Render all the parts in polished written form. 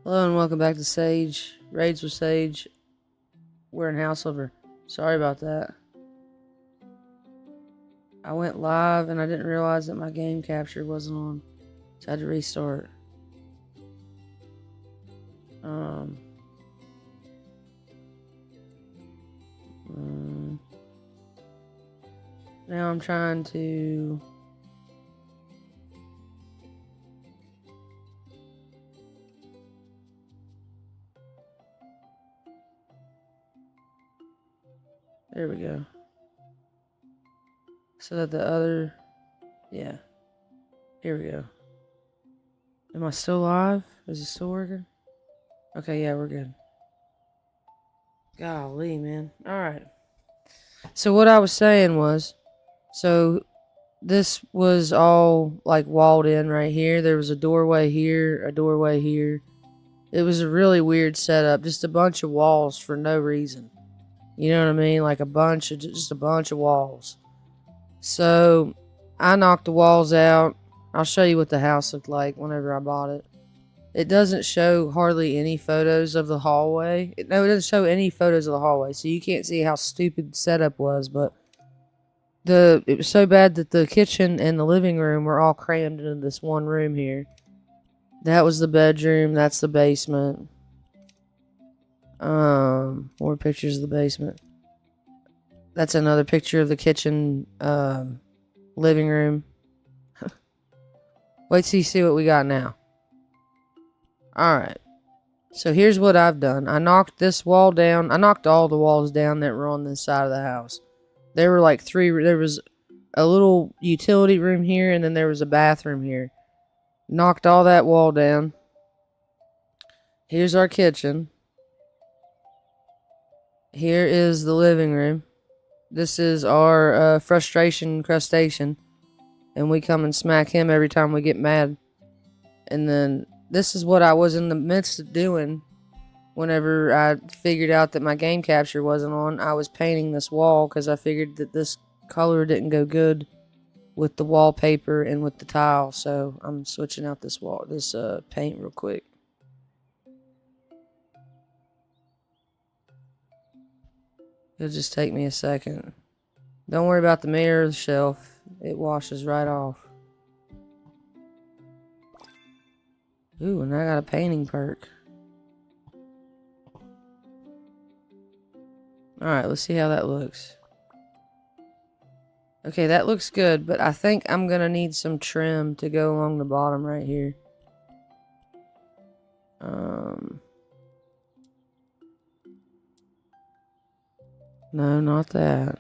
Hello and welcome back to Sage. Raids with Sage. We're in House Silver. Sorry about that. I went live and I didn't realize that my game capture wasn't on. So I had to restart. Now I'm trying to... There we go. So that the other... Yeah. Here we go. Am I still live? Is it still working? Okay, yeah, we're good. Golly, man. Alright. So what I was saying was... So... This was all like walled in right here. There was a doorway here, a doorway here. It was a really weird setup. Just a bunch of walls for no reason. You know what I mean? Like just a bunch of walls. So I knocked the walls out. I'll show you what the house looked like whenever I bought it. It doesn't show hardly any photos of the hallway. No, it doesn't show any photos of the hallway. So you can't see how stupid the setup was, but it was so bad that the kitchen and the living room were all crammed into this one room here. That was the bedroom. That's the basement. More pictures of the basement. That's another picture of the kitchen, living room. Wait till you see what we got now. Alright. So here's what I've done. I knocked this wall down. I knocked all the walls down that were on this side of the house. There were like there was a little utility room here, and then there was a bathroom here. Knocked all that wall down. Here's our kitchen. Here is the living room. This is our frustration crustacean. And we come and smack him every time we get mad. And then this is what I was in the midst of doing whenever I figured out that my game capture wasn't on. I was painting this wall because I figured that this color didn't go good with the wallpaper and with the tile. So I'm switching out this paint real quick. It'll just take me a second. Don't worry about the mirror shelf. It washes right off. Ooh, and I got a painting perk. Alright, let's see how that looks. Okay, that looks good, but I think I'm gonna need some trim to go along the bottom right here. No, not that.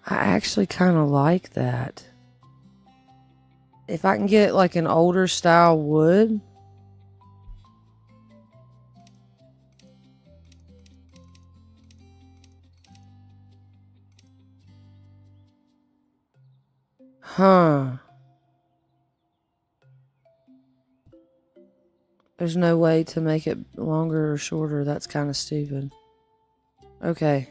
I actually kind of like that. If I can get like an older style wood. Huh. There's no way to make it longer or shorter. That's kind of stupid. Okay.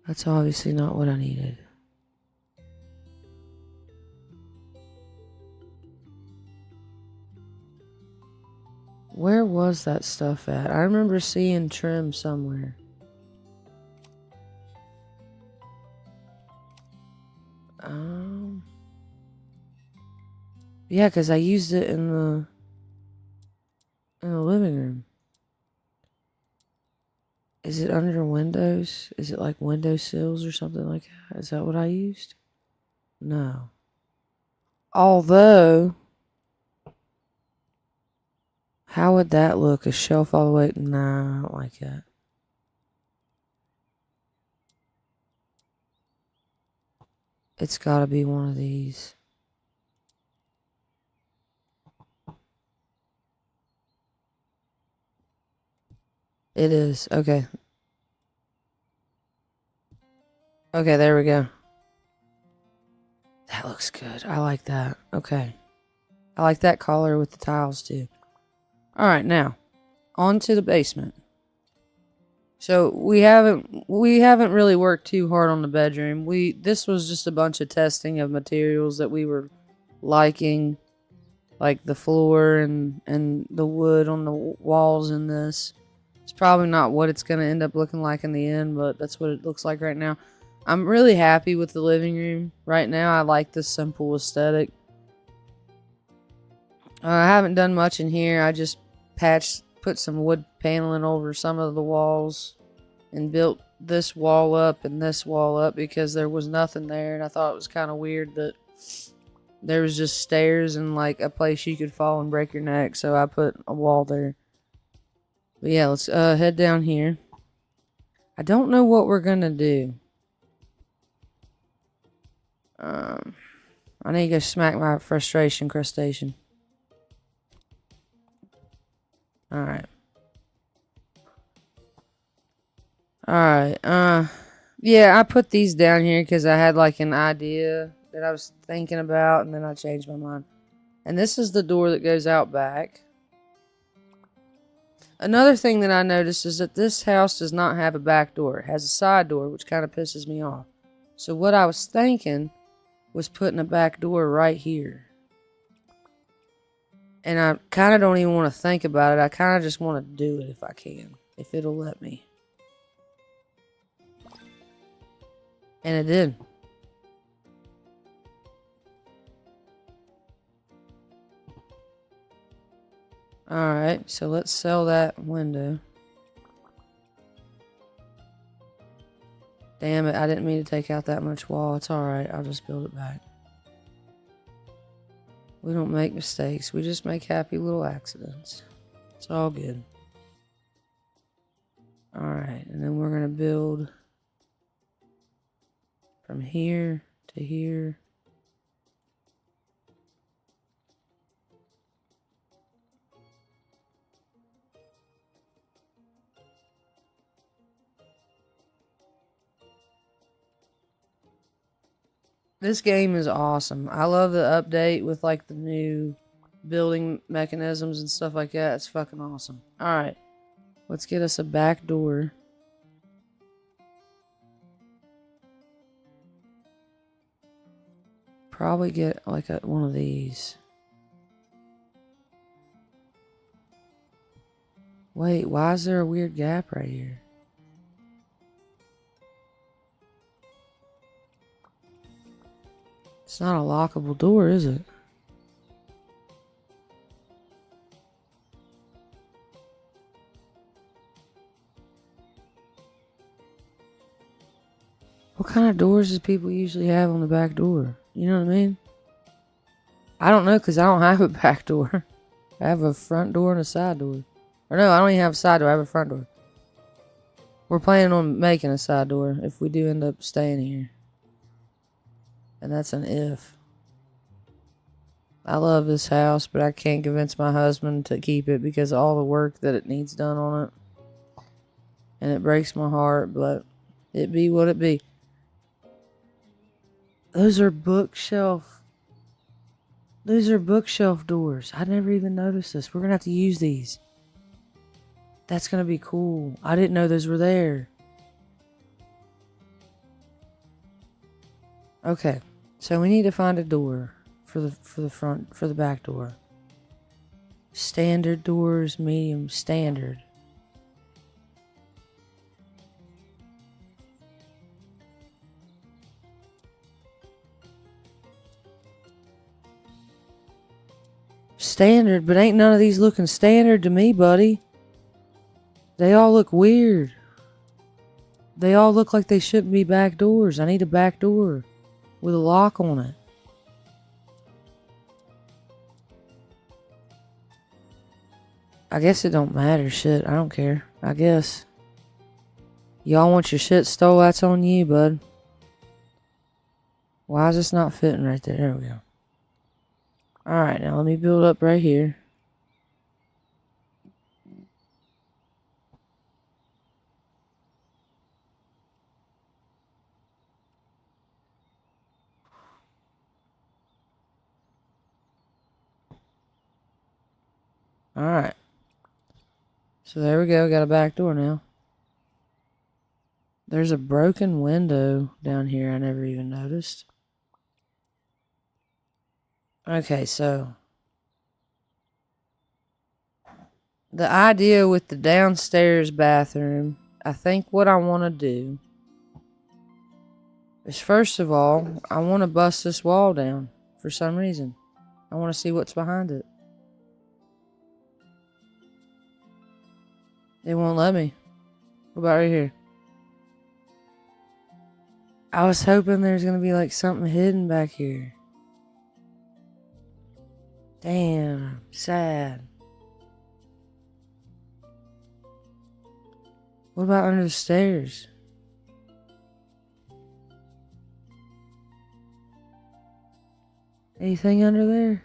That's obviously not what I needed. Where was that stuff at? I remember seeing trim somewhere. Yeah, because I used it in the living room. Is it under windows? Is it like window sills or something like that? Is that what I used? No. Although, how would that look? A shelf all the way? Nah, I don't like that. It's gotta be one of these. It is. Okay. Okay, there we go. That looks good. I like that. Okay. I like that color with the tiles too. Alright, now, on to the basement. So we haven't really worked too hard on the bedroom. This was just a bunch of testing of materials that we were liking, like the floor and the wood on the walls in this. It's probably not what it's going to end up looking like in the end, but that's what it looks like right now. I'm really happy with the living room right now. I like this simple aesthetic. I haven't done much in here. I just put some wood paneling over some of the walls and built this wall up and this wall up because there was nothing there, and I thought it was kind of weird that there was just stairs and like a place you could fall and break your neck, so I put a wall there. But yeah, let's head down here. I don't know what we're gonna do. I need to go smack my frustration crustacean. Alright. Alright, yeah, I put these down here because I had like an idea that I was thinking about, and then I changed my mind. And this is the door that goes out back. Another thing that I noticed is that this house does not have a back door. It has a side door, which kind of pisses me off. So what I was thinking was putting a back door right here. And I kind of don't even want to think about it. I kind of just want to do it if I can. If it'll let me. And it did. Alright, so let's sell that window. Damn it, I didn't mean to take out that much wall. It's alright, I'll just build it back. We don't make mistakes. We just make happy little accidents. It's all good. Alright, and then we're going to build from here to here. This game is awesome. I love the update with like the new building mechanisms and stuff like that. It's fucking awesome. Alright. Let's get us a back door. Probably get like one of these. Wait, why is there a weird gap right here? It's not a lockable door, is it? What kind of doors do people usually have on the back door? You know what I mean? I don't know because I don't have a back door. I have a front door and a side door. Or no, I don't even have a side door. I have a front door. We're planning on making a side door if we do end up staying here. And that's an if. I love this house, but I can't convince my husband to keep it because of all the work that it needs done on it. And it breaks my heart, but it be what it be. Those are bookshelf doors. I never even noticed this. We're going to have to use these. That's going to be cool. I didn't know those were there. Okay. So we need to find a door for the back door. Standard doors, medium, standard. Standard, but ain't none of these looking standard to me, buddy. They all look weird. They all look like they shouldn't be back doors. I need a back door with a lock on it. I guess it don't matter. Shit, I don't care. I guess. Y'all want your shit stole? That's on you, bud. Why is this not fitting right there? There we go. Alright, now let me build up right here. Alright. So there we go. Got a back door now. There's a broken window down here I never even noticed. Okay, so the idea with the downstairs bathroom, I think what I want to do is, first of all, I want to bust this wall down for some reason. I want to see what's behind it. It won't let me. What about right here? I was hoping there's going to be like something hidden back here. Damn, sad. What about under the stairs? Anything under there?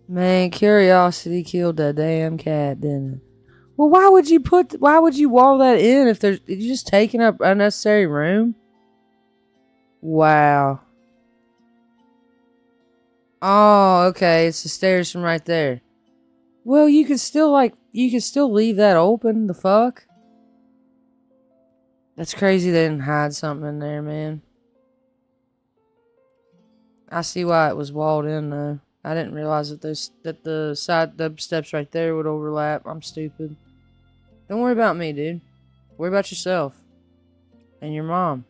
Man, curiosity killed that damn cat, didn't it? Well, why would you wall that in if you're just taking up unnecessary room? Wow. Oh, okay, it's the stairs from right there. Well, you could still leave that open, the fuck? That's crazy they didn't hide something in there, man. I see why it was walled in, though. I didn't realize that the steps right there would overlap. I'm stupid. Don't worry about me, dude. Worry about yourself. And your mom.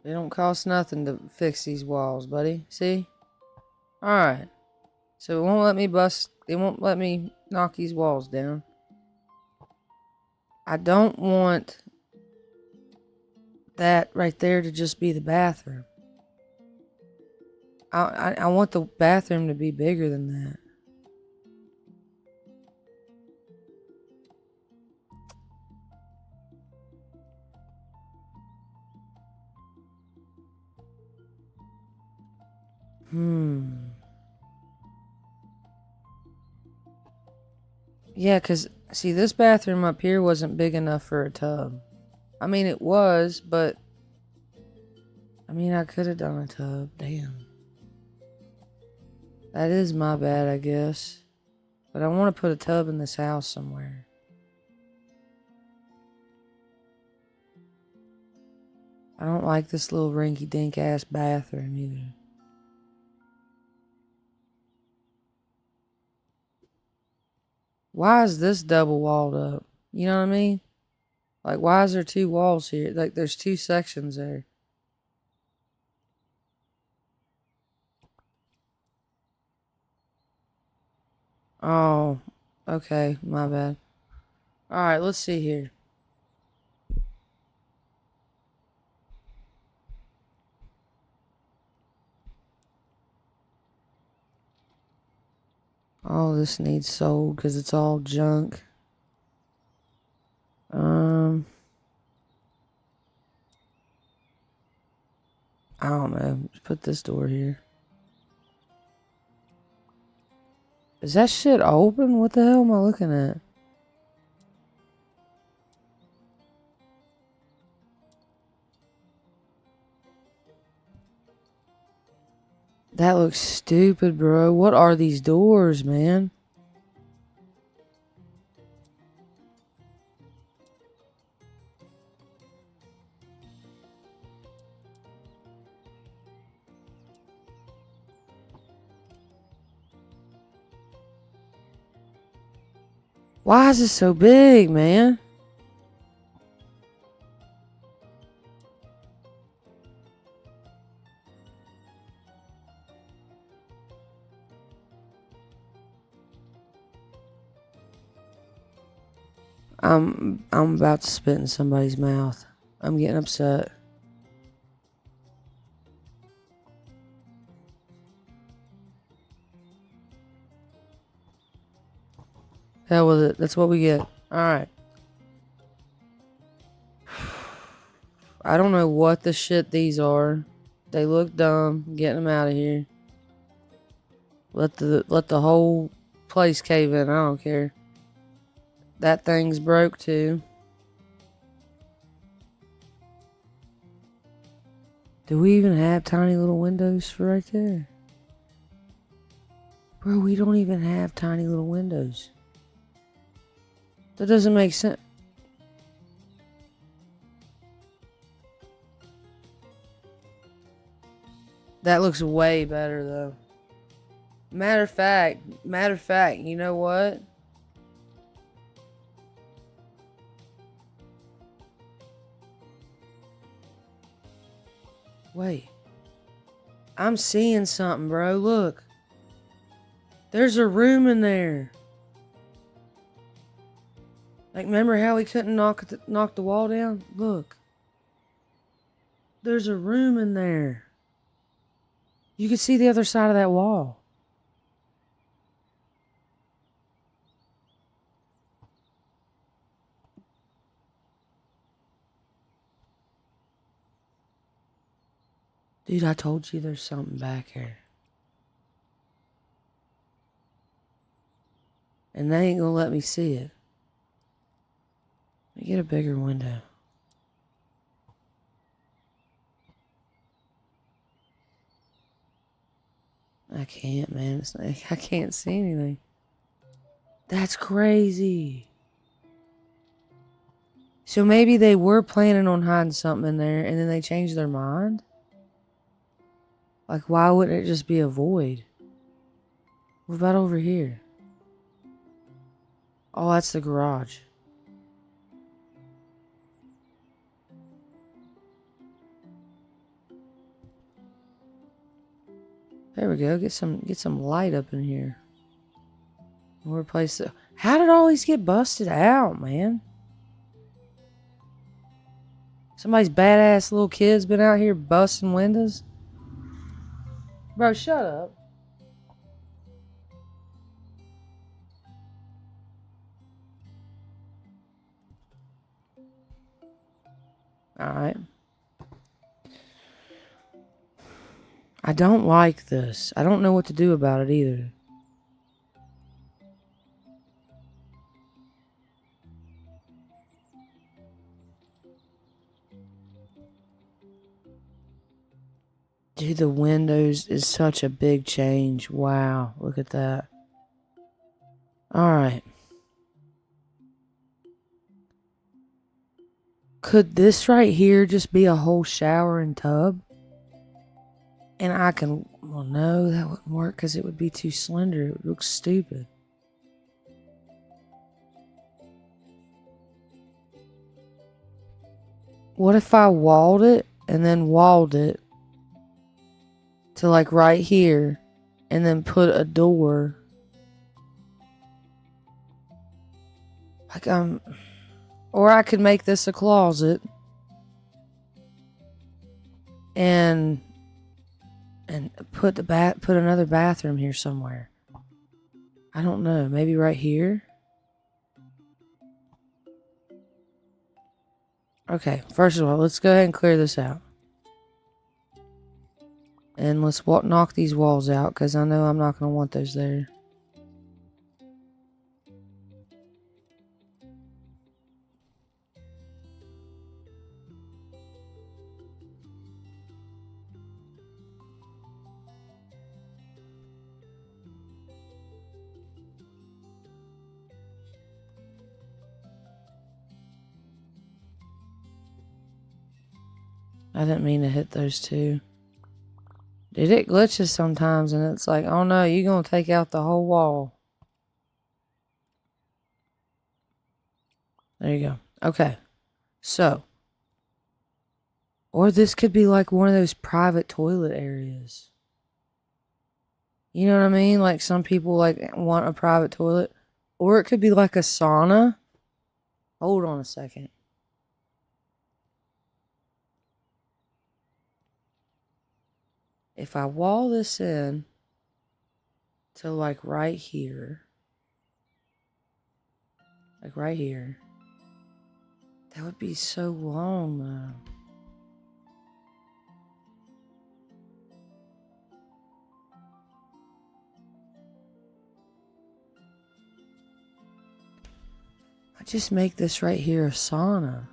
It don't cost nothing to fix these walls, buddy. See? Alright. So it won't let me knock these walls down. I don't want that right there to just be the bathroom. I want the bathroom to be bigger than that. Yeah, because, see, this bathroom up here wasn't big enough for a tub. I mean, it was, but... I mean, I could have done a tub. Damn. That is my bad, I guess. But I want to put a tub in this house somewhere. I don't like this little rinky-dink ass bathroom either. Why is this double walled up? You know what I mean? Like, why is there two walls here? Like, there's two sections there. Oh, okay, my bad. Alright, let's see here. All this needs sold because it's all junk. I don't know. Just put this door here. Is that shit open? What the hell am I looking at? That looks stupid, bro. What are these doors, man? Why is it so big, man? I'm about to spit in somebody's mouth. I'm getting upset. Hell with it. That's what we get. Alright. I don't know what the shit these are. They look dumb. Getting them out of here. Let the whole place cave in. I don't care. That thing's broke too. Do we even have tiny little windows for right there? Bro, we don't even have tiny little windows. That doesn't make sense. That looks way better though. Matter of fact, you know what? Wait. I'm seeing something, bro. Look. There's a room in there. Like, remember how we couldn't knock the wall down? Look. There's a room in there. You can see the other side of that wall. Dude, I told you there's something back here. And they ain't gonna let me see it. Let me get a bigger window. I can't, man. It's like, I can't see anything. That's crazy. So maybe they were planning on hiding something in there and then they changed their mind? Like, why wouldn't it just be a void? What about over here? Oh, that's the garage. There we go. Get some light up in here. We'll replace the... How did all these get busted out, man? Somebody's badass little kid's been out here busting windows? Bro, shut up. Alright. I don't like this. I don't know what to do about it either. Dude, the windows is such a big change. Wow, look at that. Alright. Could this right here just be a whole shower and tub? And I can... Well, no, that wouldn't work because it would be too slender. It would look stupid. What if I walled it and then walled it to like right here and then put a door? Like or I could make this a closet and put another bathroom here somewhere. I don't know, maybe right here. Okay, first of all, let's go ahead and clear this out. And let's knock these walls out, because I know I'm not going to want those there. I didn't mean to hit those two. Dude, it glitches sometimes, and it's like, oh no, you're going to take out the whole wall. There you go. Okay. So. Or this could be like one of those private toilet areas. You know what I mean? Like some people like want a private toilet. Or it could be like a sauna. Hold on a second. If I wall this in to like right here. Like right here. That would be so long though. I just make this right here a sauna.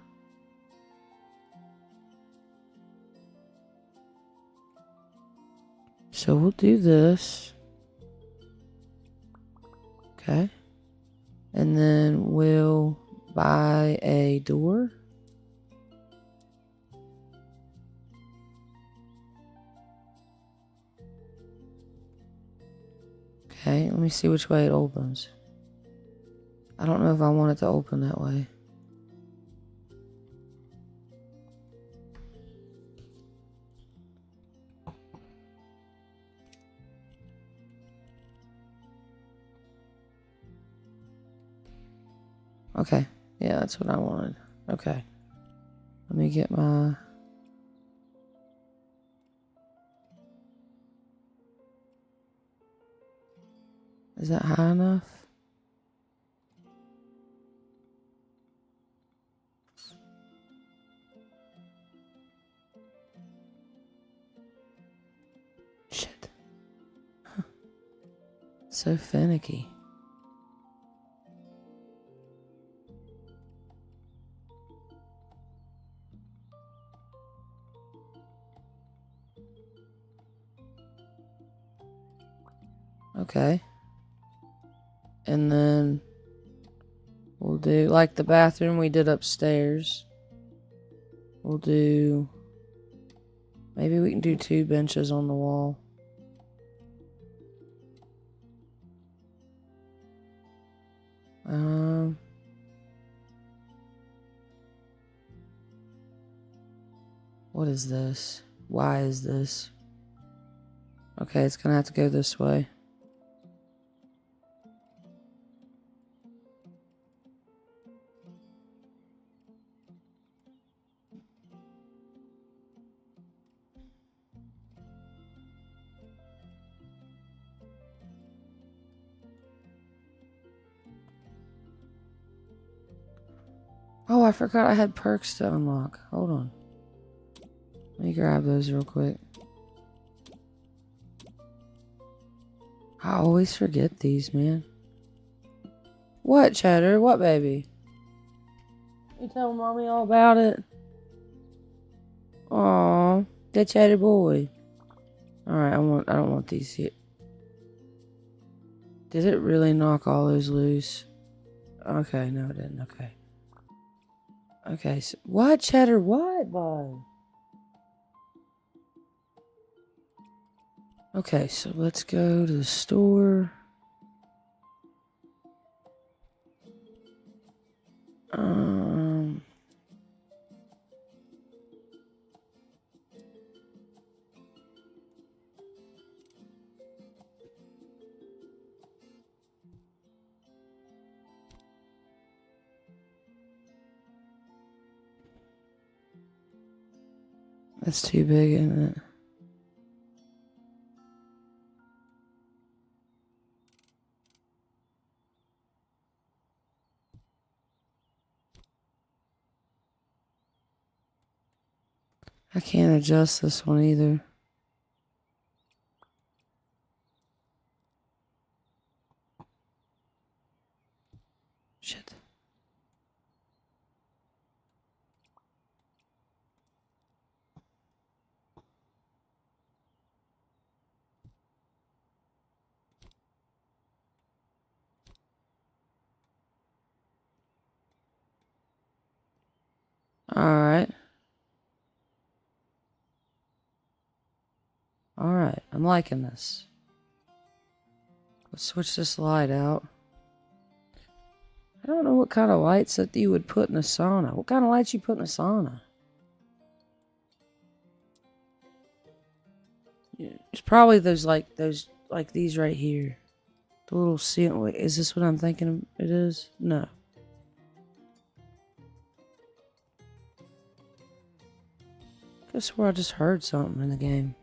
So we'll do this. Okay. And then we'll buy a door. Okay, let me see which way it opens. I don't know if I want it to open that way. Okay, yeah, that's what I wanted. Okay, let me get my... Is that high enough? Shit. So finicky. Okay. And then we'll do like the bathroom we did upstairs. We'll do... Maybe we can do 2 benches on the wall. What is this? Why is this? Okay, it's gonna have to go this way. Oh, I forgot I had perks to unlock. Hold on. Let me grab those real quick. I always forget these, man. What, Cheddar? What, baby? You tell mommy all about it? Aw, that Cheddar boy. Alright, I don't want these here. Did it really knock all those loose? Okay, no it didn't. Okay. Okay, so what, Cheddar? What, bud? Okay, so let's go to the store. That's too big, isn't it? I can't adjust this one either. Shit. Alright. Alright, I'm liking this. Let's switch this light out. I don't know what kind of lights that you would put in a sauna. What kind of lights you put in a sauna? Yeah, it's probably those like these right here. The little ceiling. Wait, is this what I'm thinking it is? No. I swear I just heard something in the game.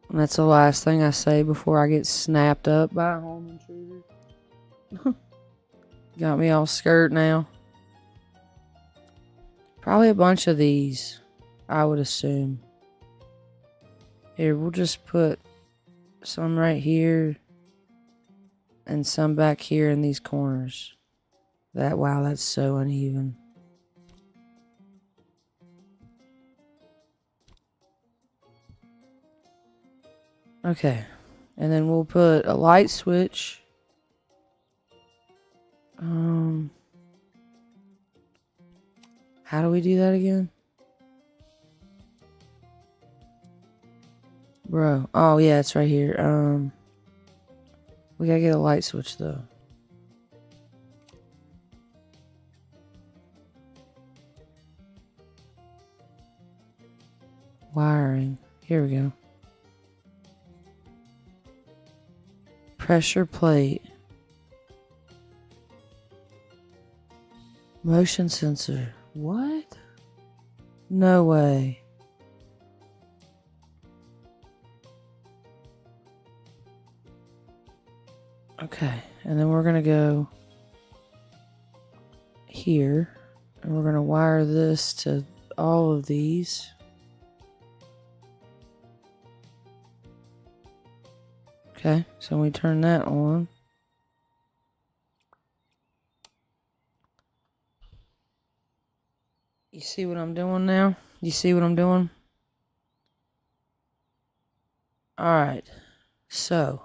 And that's the last thing I say before I get snapped up by a home intruder. Got me all scared now. Probably a bunch of these, I would assume. Here, we'll just put some right here and some back here in these corners. Wow, that's so uneven. Okay. And then we'll put a light switch. How do we do that again? Bro. Oh, yeah, it's right here. We gotta get a light switch, though. Wiring. Here we go. Pressure plate. Motion sensor. What? No way. Okay, and then we're gonna go here, and we're gonna wire this to all of these. Okay, so we turn that on. You see what I'm doing now? You see what I'm doing? Alright, so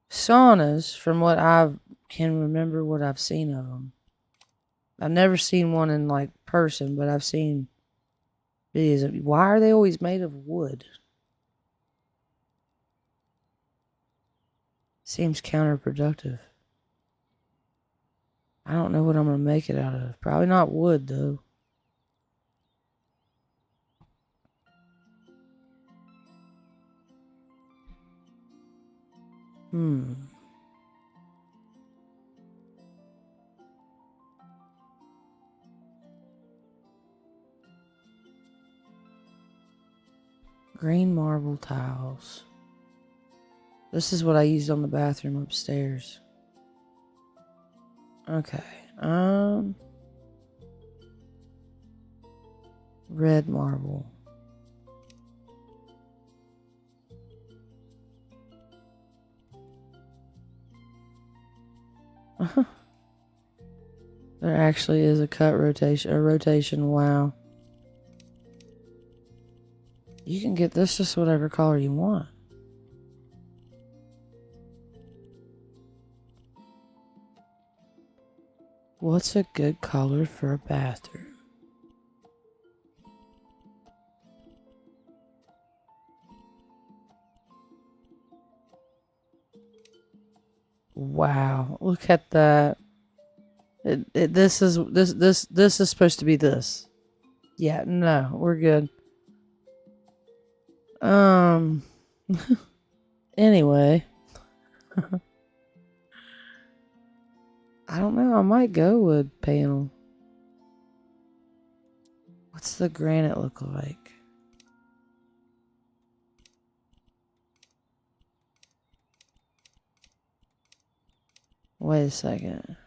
saunas, from what I can remember what I've seen of them. I've never seen one in like person, but I've seen videos of. Why are they always made of wood? Seems counterproductive. I don't know what I'm gonna make it out of. Probably not wood though. Green marble tiles. This is what I used on the bathroom upstairs. Okay. Red marble. There actually is a rotation. Wow. You can get this just whatever color you want. What's a good color for a bathroom? Wow, look at that. This is supposed to be this. Yeah, no, we're good. Anyway. I don't know, I might go wood panel. What's the granite look like? Wait a second.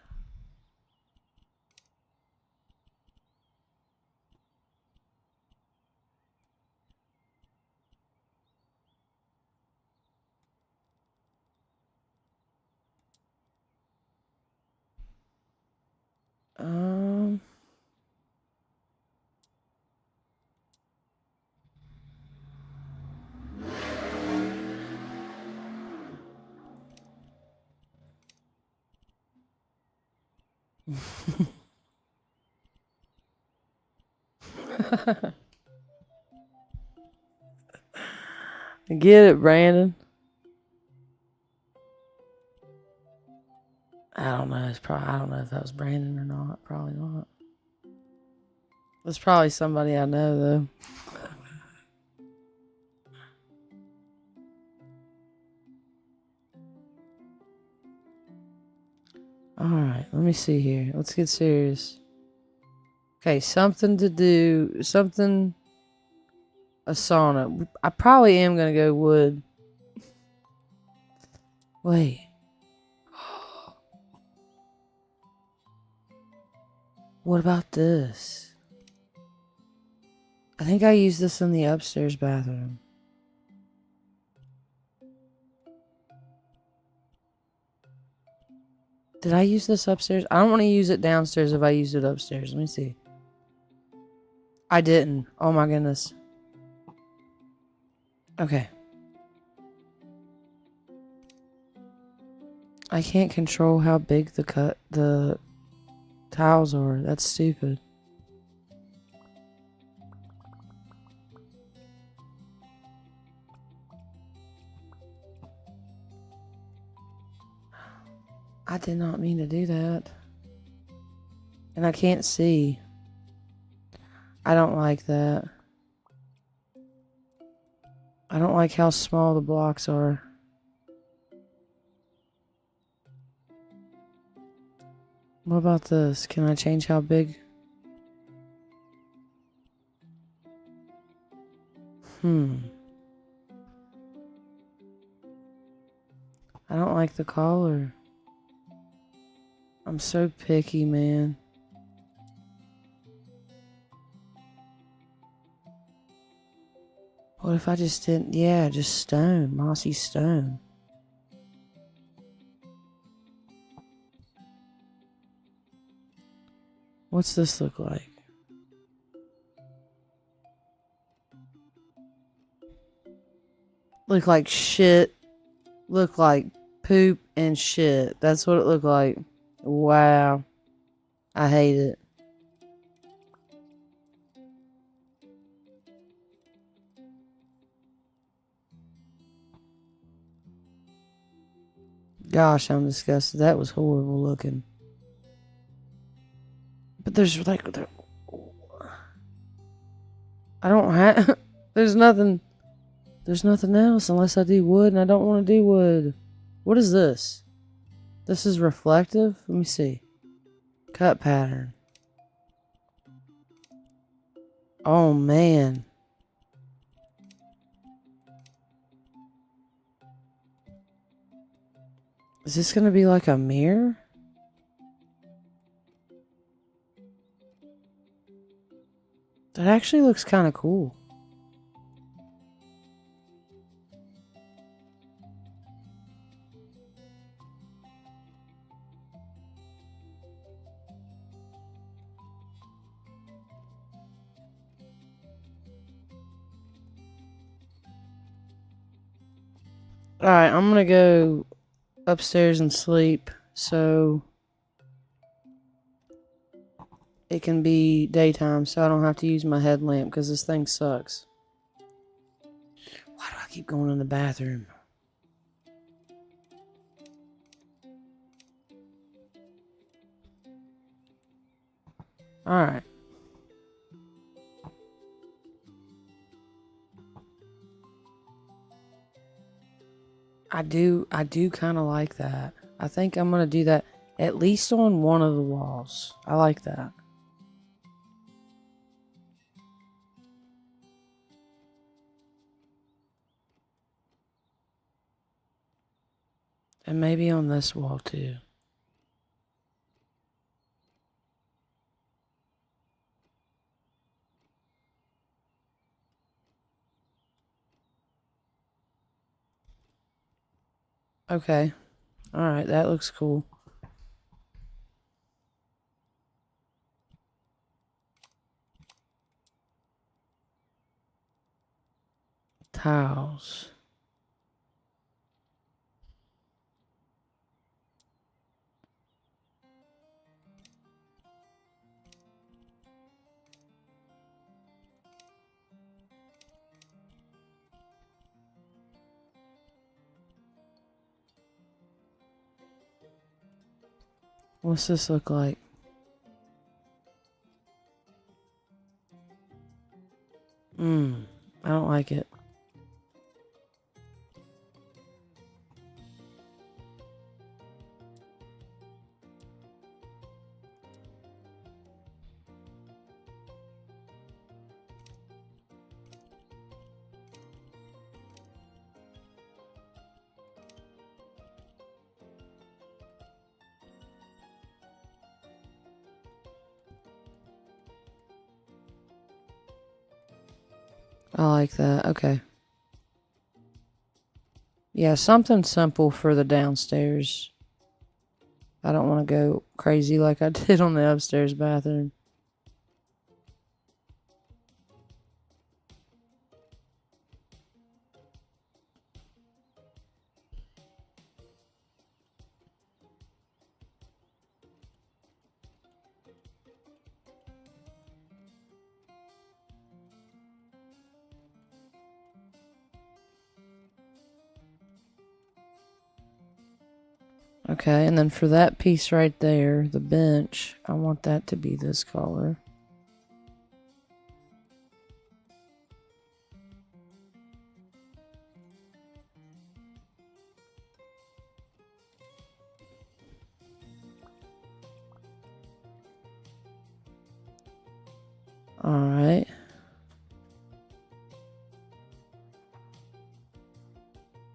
Get it, Brandon. I don't know. I don't know if that was Brandon or not. Probably not. It's probably somebody I know though. Alright, let me see here. Let's get serious. Okay, something to do. Something. A sauna. I probably am going to go wood. Wait. What about this? I think I used this in the upstairs bathroom. Did I use this upstairs? I don't want to use it downstairs if I used it upstairs. Let me see. I didn't. Oh my goodness. Okay. I can't control how big the tiles are. That's stupid. I did not mean to do that. And I can't see. I don't like that. I don't like how small the blocks are. What about this? Can I change how big? I don't like the collar. I'm so picky, man. What if I just didn't? Yeah, just stone. Mossy stone. What's this look like? Look like shit. Look like poop and shit. That's what it looked like. Wow. I hate it. Gosh, I'm disgusted. That was horrible looking. But there's like, I don't have, there's nothing else unless I do wood, and I don't want to do wood. What is this? This is reflective? Let me see. Cut pattern. Oh, man. Is this going to be like a mirror? That actually looks kind of cool. Alright, I'm going to go upstairs and sleep so it can be daytime so I don't have to use my headlamp because this thing sucks. Why do I keep going in the bathroom? Alright. I do kind of like that. I think I'm going to do that at least on one of the walls. I like that. And maybe on this wall too. Okay. Alright, that looks cool. Tiles. What's this look like? I don't like it. I like that. Okay. Yeah, something simple for the downstairs. I don't want to go crazy like I did on the upstairs bathroom. Okay, and then for that piece right there, the bench, I want that to be this color. Alright.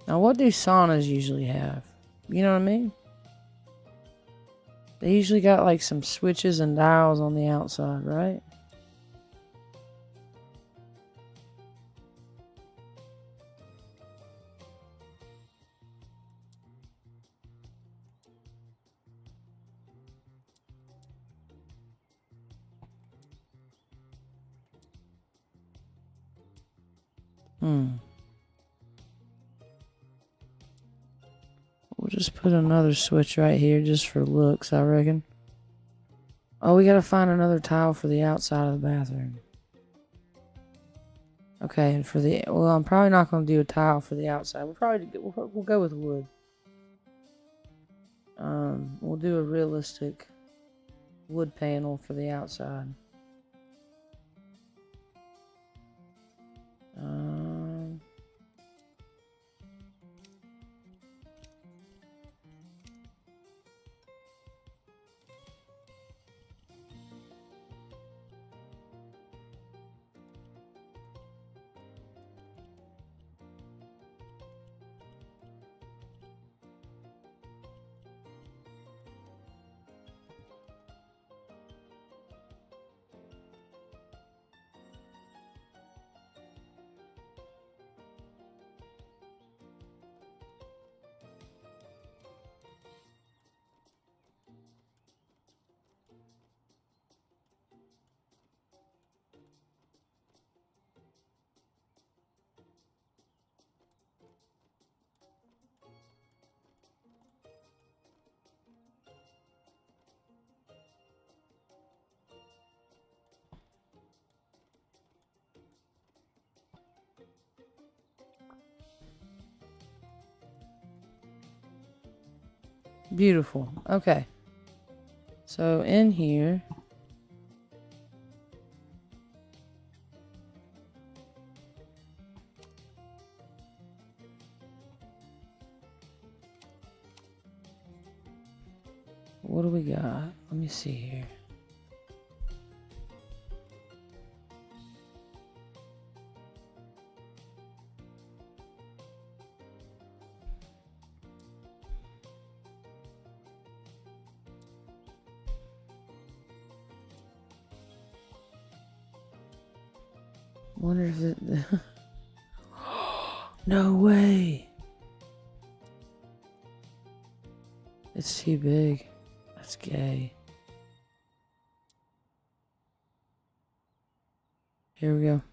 Now, what do saunas usually have? You know what I mean? They usually got like some switches and dials on the outside, right? We'll just put another switch right here just for looks, I reckon. Oh, we gotta find another tile for the outside of the bathroom. Okay, and for the... Well, I'm probably not gonna do a tile for the outside. We'll go with wood. We'll do a realistic wood panel for the outside. Beautiful. Okay. So in here... What do we got? Let me see here. Wonder if it... No way! It's too big. That's gay. Here we go.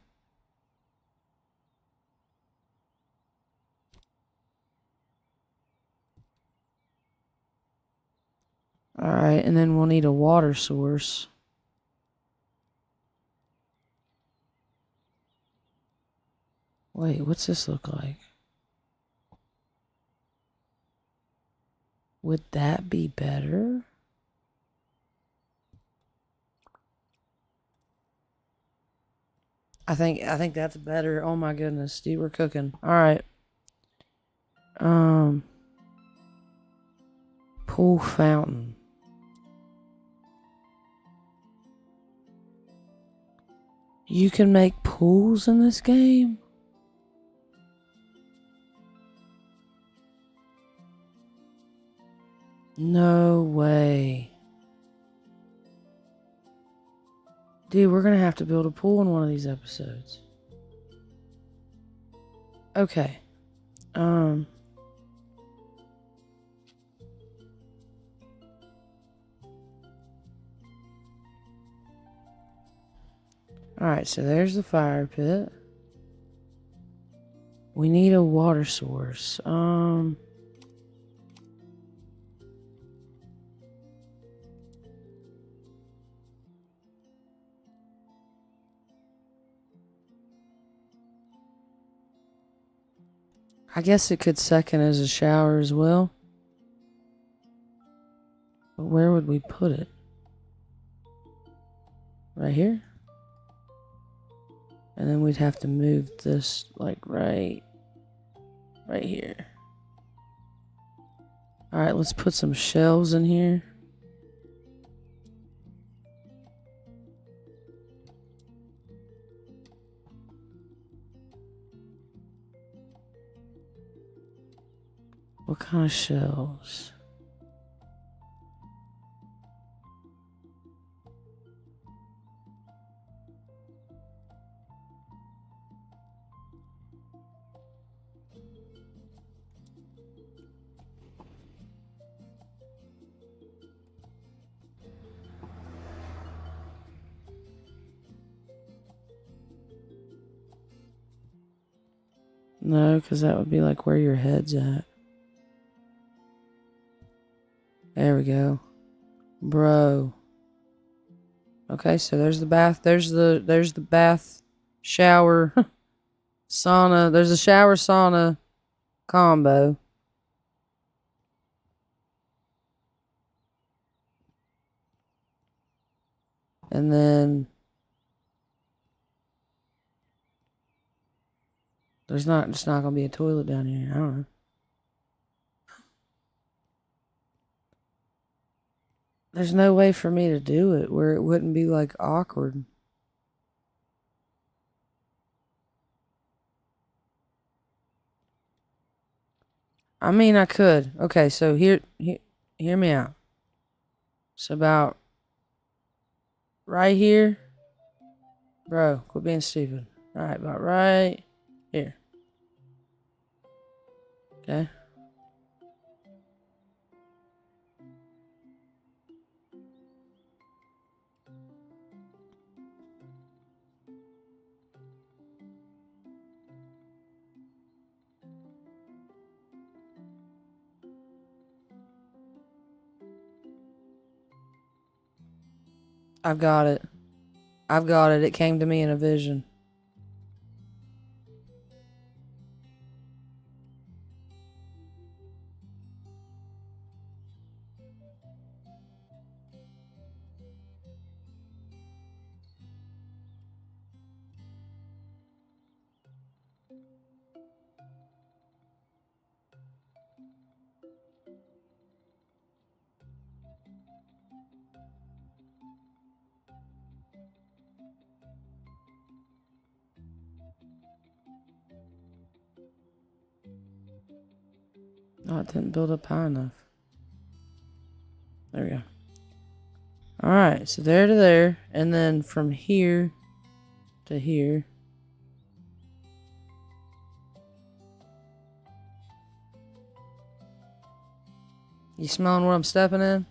Alright, and then we'll need a water source. Wait, what's this look like? Would that be better? I think that's better. Oh my goodness, dude, we're cooking. Alright. Pool fountain. You can make pools in this game? No way. Dude, we're gonna have to build a pool in one of these episodes. Okay. Alright, so there's the fire pit. We need a water source. I guess it could second as a shower as well. But where would we put it? Right here? And then we'd have to move this like right here. Alright, let's put some shelves in here. What kind of shelves? No, because that would be like where your head's at. There we go. Bro. Okay, so there's the bath. There's the bath, shower, sauna. There's a shower sauna combo. And then there's not gonna be a toilet down here. I don't know. There's no way for me to do it where it wouldn't be like awkward. I mean, I could. Okay, so hear me out. It's about right here. Bro, quit being stupid. Alright, about right here. Okay. I've got it. I've got it. It came to me in a vision. Oh, it didn't build up high enough. There we go. Alright, so there to there. And then from here to here. You smelling what I'm stepping in?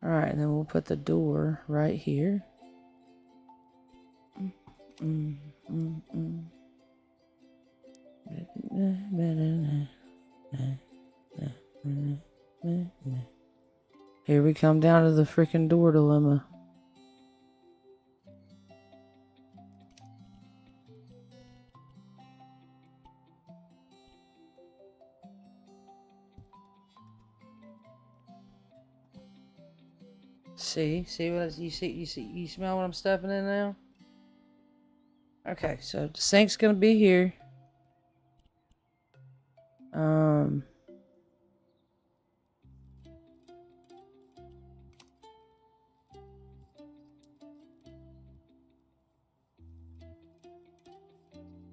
Alright, and then we'll put the door right here. Here we come down to the freaking door dilemma. See what you smell what I'm stepping in now? Okay, so the sink's gonna be here.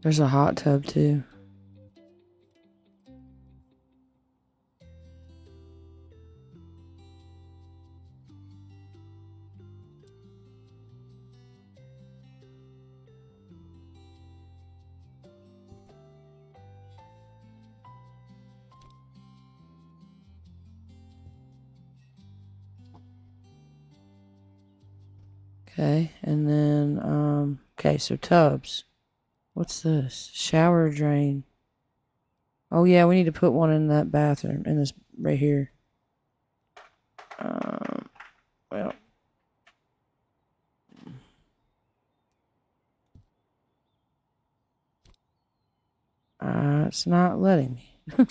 There's a hot tub too. Okay, and then, okay, so tubs. What's this? Shower drain. Oh, yeah, we need to put one in that bathroom, in this, right here. Well. It's not letting me.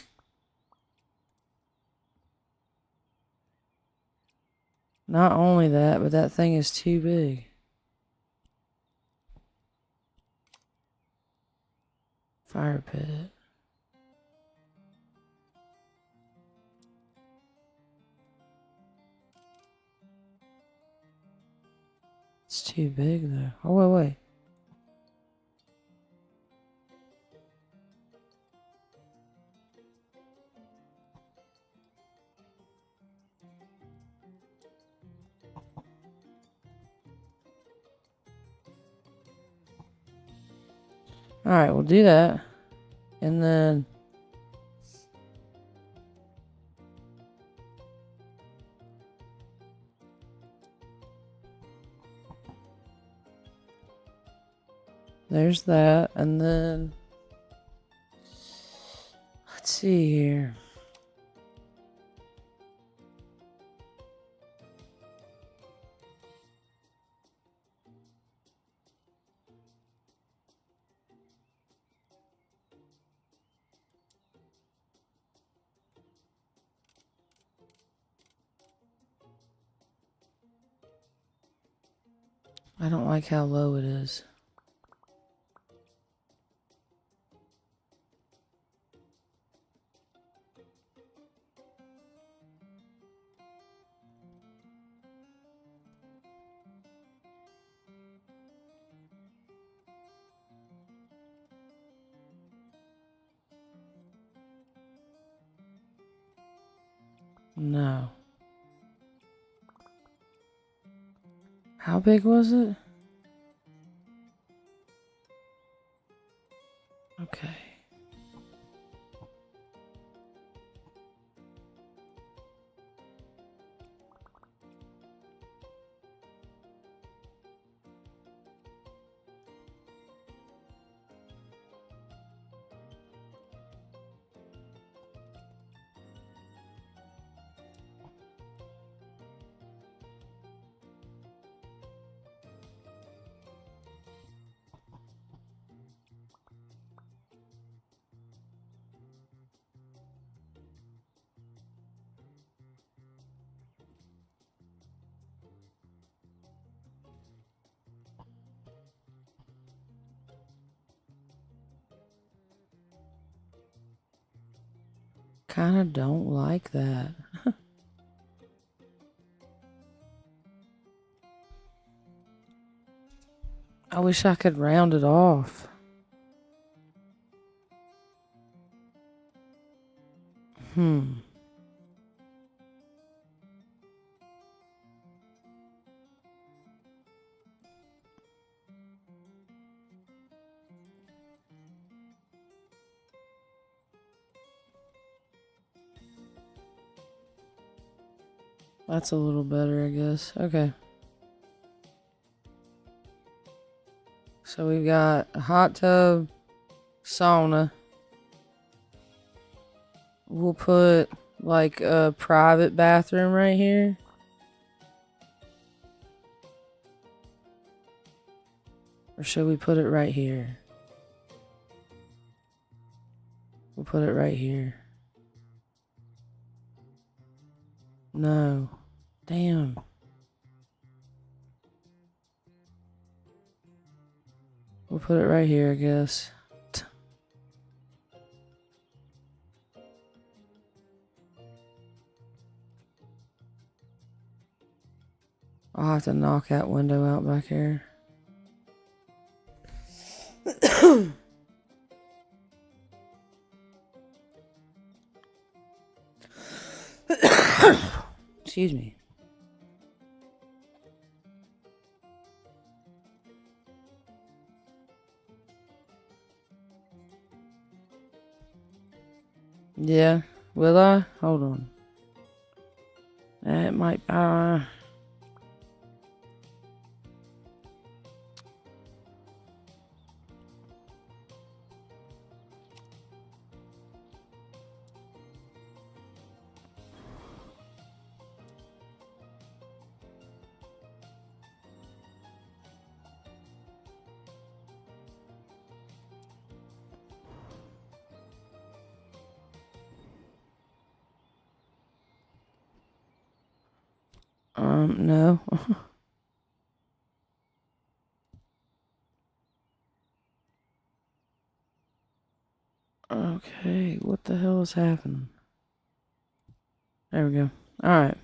Not only that, but that thing is too big. Fire pit. It's too big though. Oh, wait. Alright, we'll do that. And then there's that. And then let's see here. I don't like how low it is. No. How big was it? Okay. Kinda don't like that. I wish I could round it off. That's a little better, I guess. Okay. So we've got a hot tub, sauna. We'll put like a private bathroom right here. Or should we put it right here? We'll put it right here. No. Damn. We'll put it right here, I guess. I'll have to knock that window out back here. Excuse me. Yeah. Will I? Hold on. It might. No. Okay, what the hell is happening? There we go. Alright.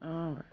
Alright.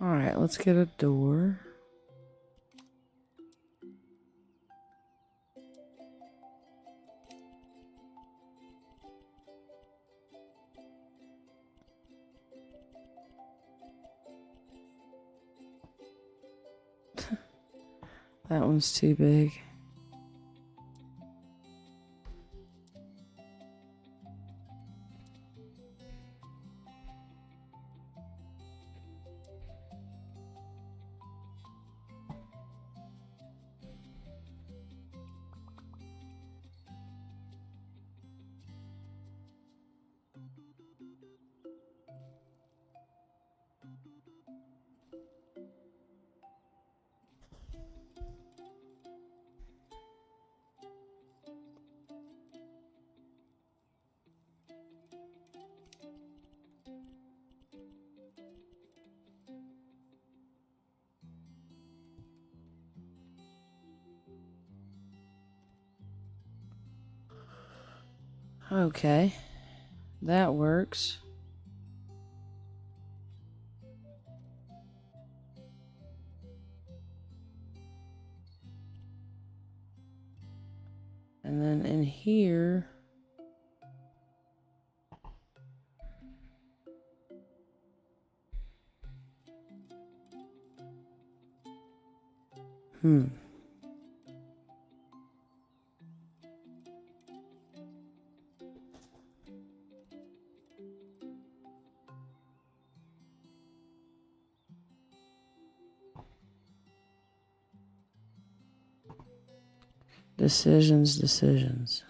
Alright, let's get a door. That one's too big. Okay, that works. And then in here, decisions.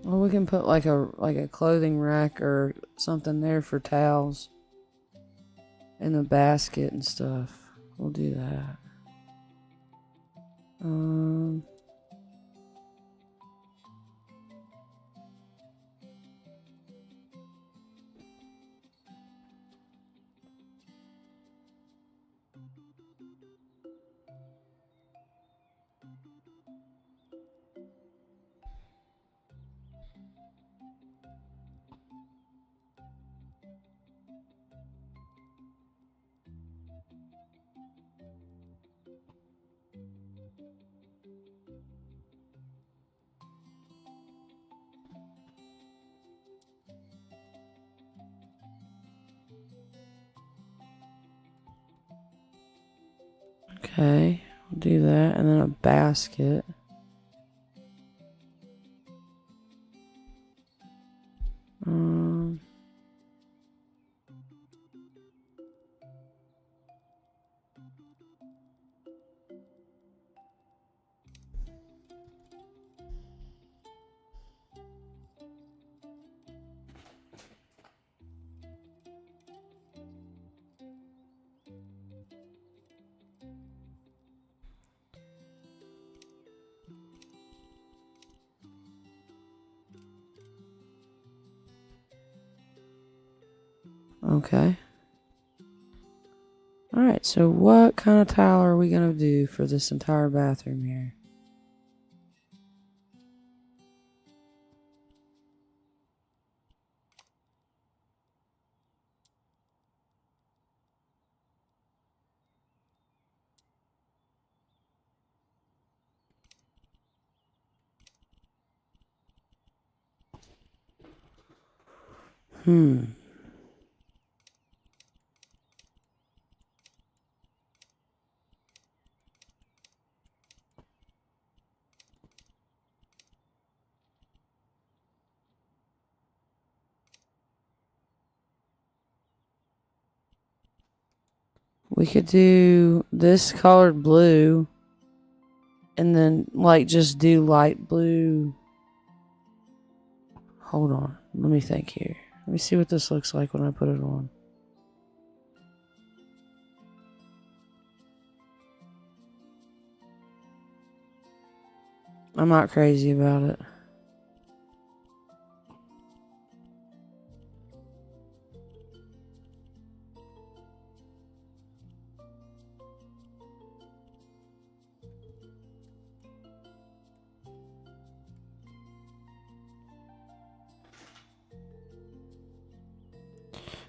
Well, we can put like a clothing rack or something there for towels in the basket and stuff. We'll do that. Okay, we'll do that, and then a basket. Um, okay. Alright, so what kind of tile are we going to do for this entire bathroom here? We could do this colored blue and then like just do light blue. Hold on. Let me think here. Let me see what this looks like when I put it on. I'm not crazy about it.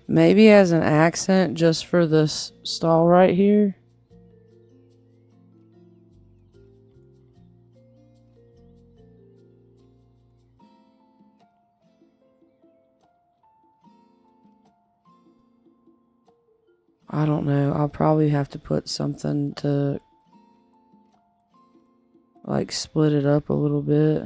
Maybe as an accent just for this stall right here. I don't know. I'll probably have to put something to like split it up a little bit.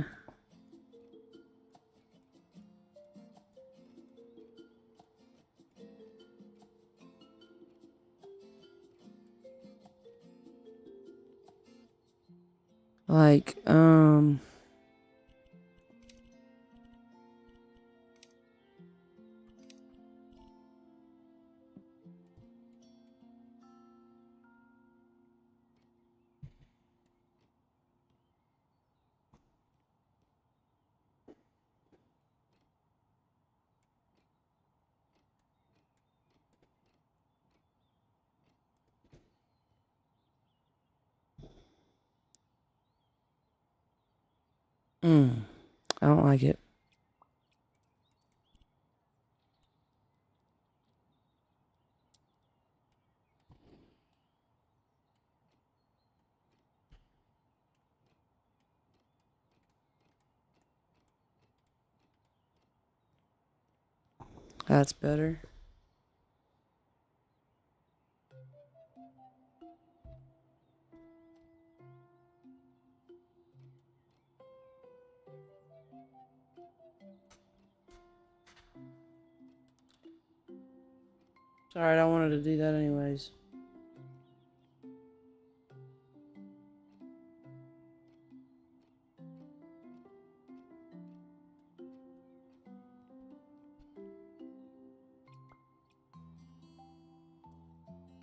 Like, I don't like it. That's better. Sorry, I wanted to do that anyways.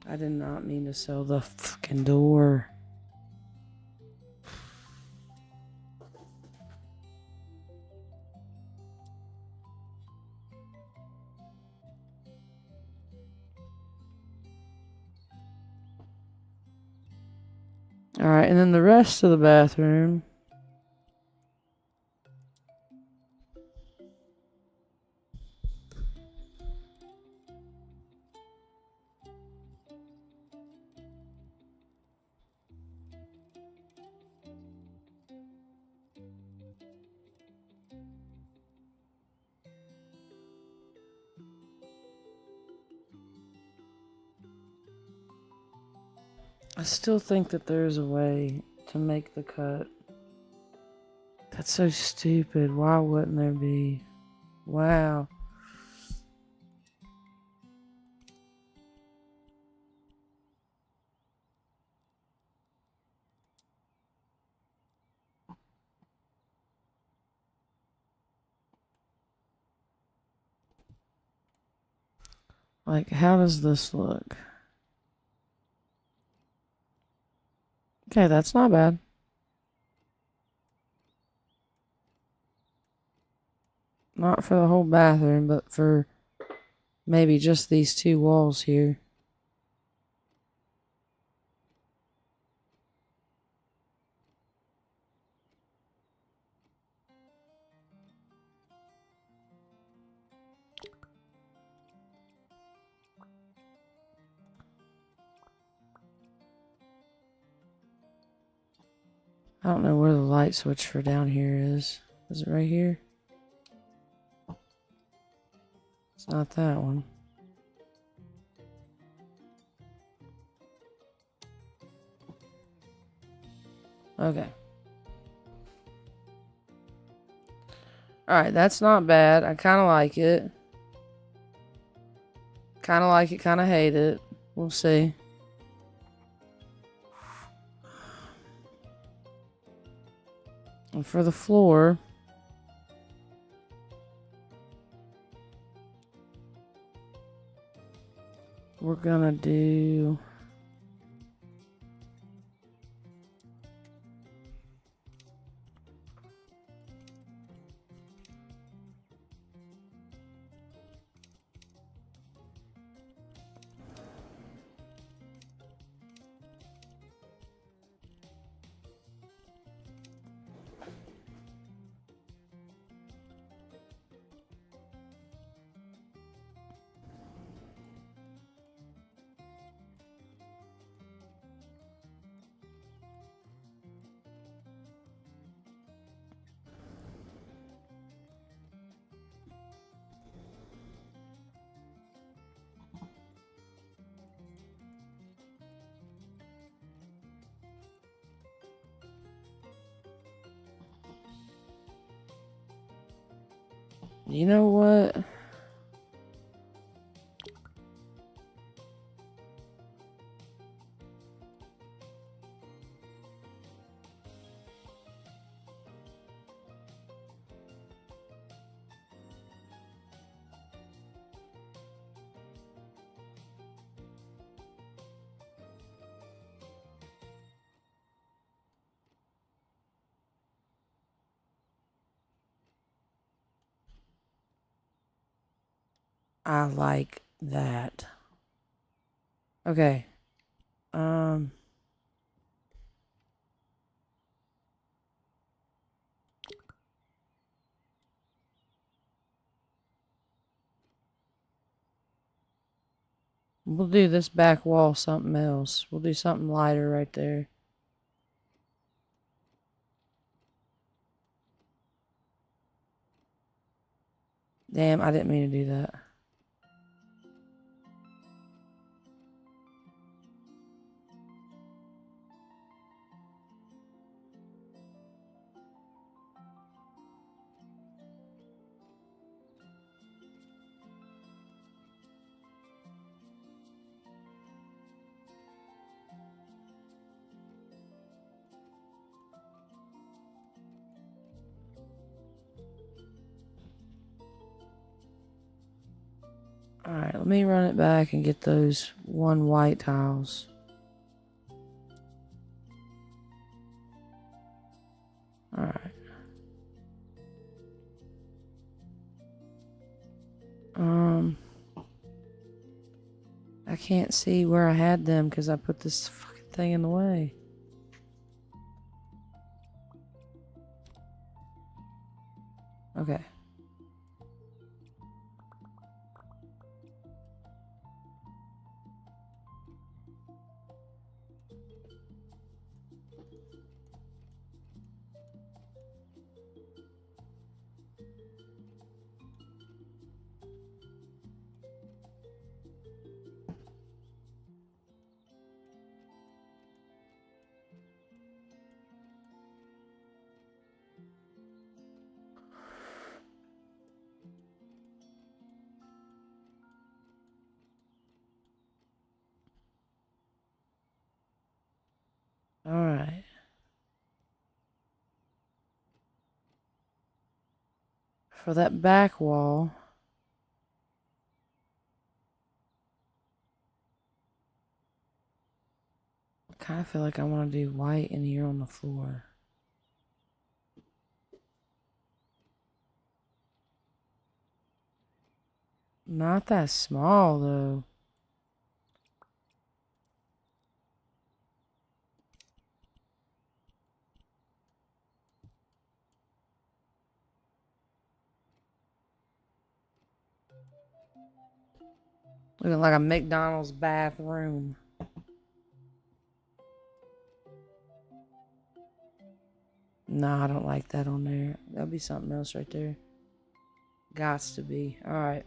I did not mean to sell the fucking door. Alright, and then the rest of the bathroom. I still think that there's a way to make the cut. That's so stupid. Why wouldn't there be? Wow. Like, how does this look? Okay, that's not bad. Not for the whole bathroom, but for maybe just these two walls here. I don't know where the light switch for down here is. Is it right here? It's not that one. Okay. Alright, that's not bad. I kind of like it. Kind of like it, kind of hate it. We'll see. And for the floor, we're gonna do... You know what? I like that. Okay. We'll do this back wall something else. We'll do something lighter right there. Damn, I didn't mean to do that. Alright, let me run it back and get those one white tiles. Alright. I can't see where I had them because I put this fucking thing in the way. Okay. Alright. For that back wall, I kind of feel like I want to do white in here on the floor. Not that small, though. Looking like a McDonald's bathroom. Nah, I don't like that on there. That'll be something else right there. Gots to be. Alright.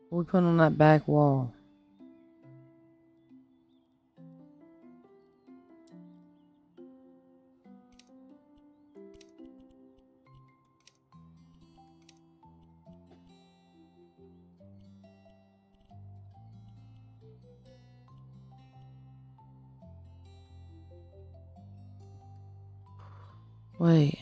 What we putting on that back wall? Wait.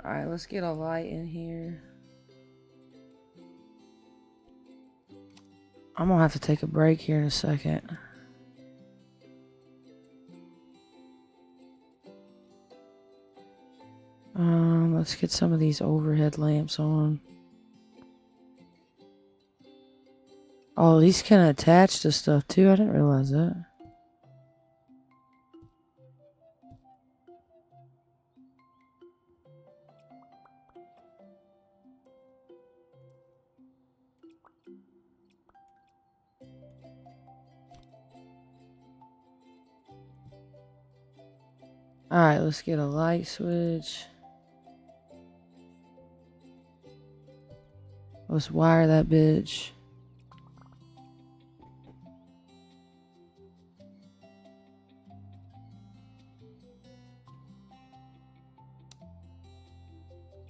Alright, let's get a light in here. I'm gonna have to take a break here in a second. Let's get some of these overhead lamps on. Oh, these can attach to stuff too. I didn't realize that. Alright, let's get a light switch. Let's wire that bitch.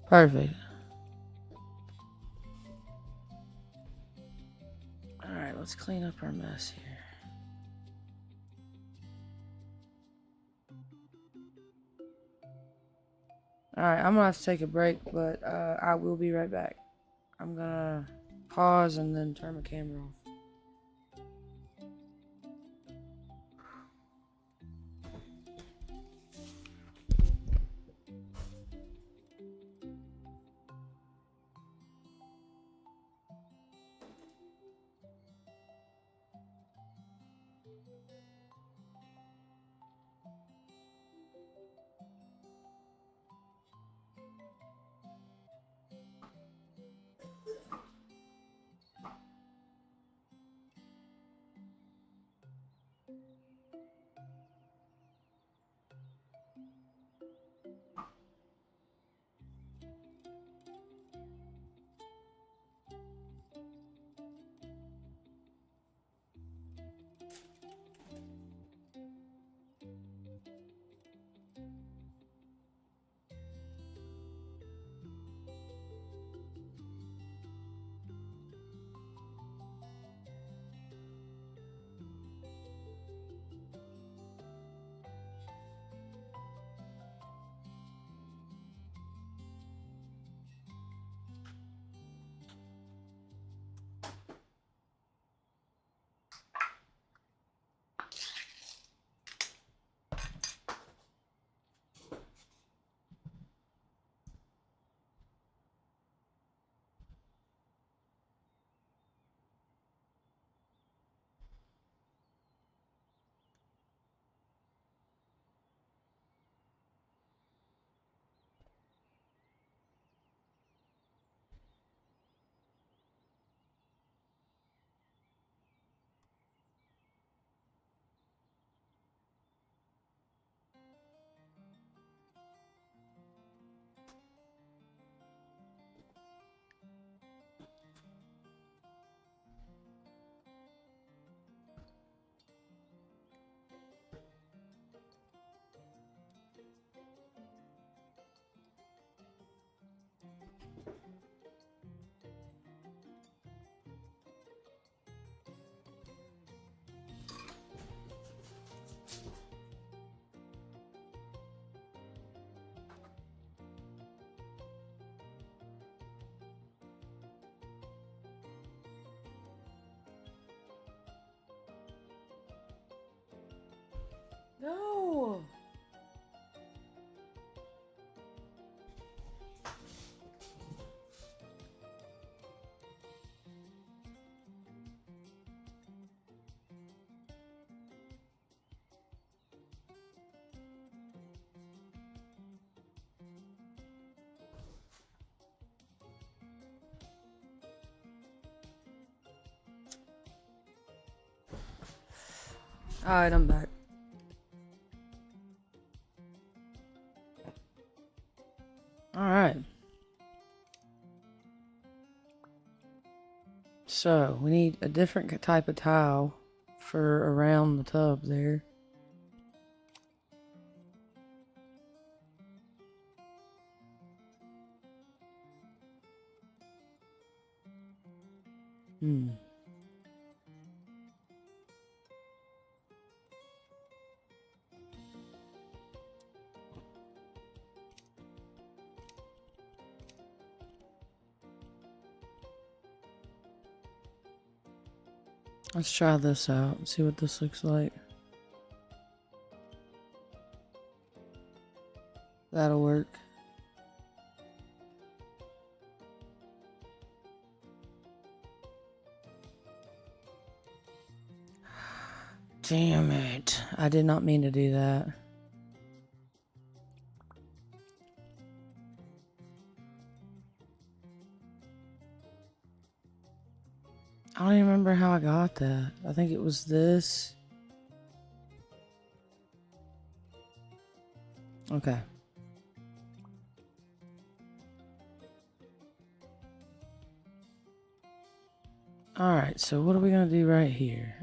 Perfect. Alright, let's clean up our mess here. Alright, I'm gonna have to take a break, but I will be right back. I'm gonna pause and then turn my camera off. No. Alright, I'm back. Alright. So, we need a different type of tile for around the tub there. Let's try this out and see what this looks like. That'll work. Damn it. I did not mean to do that. I don't even remember how I got that. I think it was this. Okay. Alright, so what are we gonna do right here?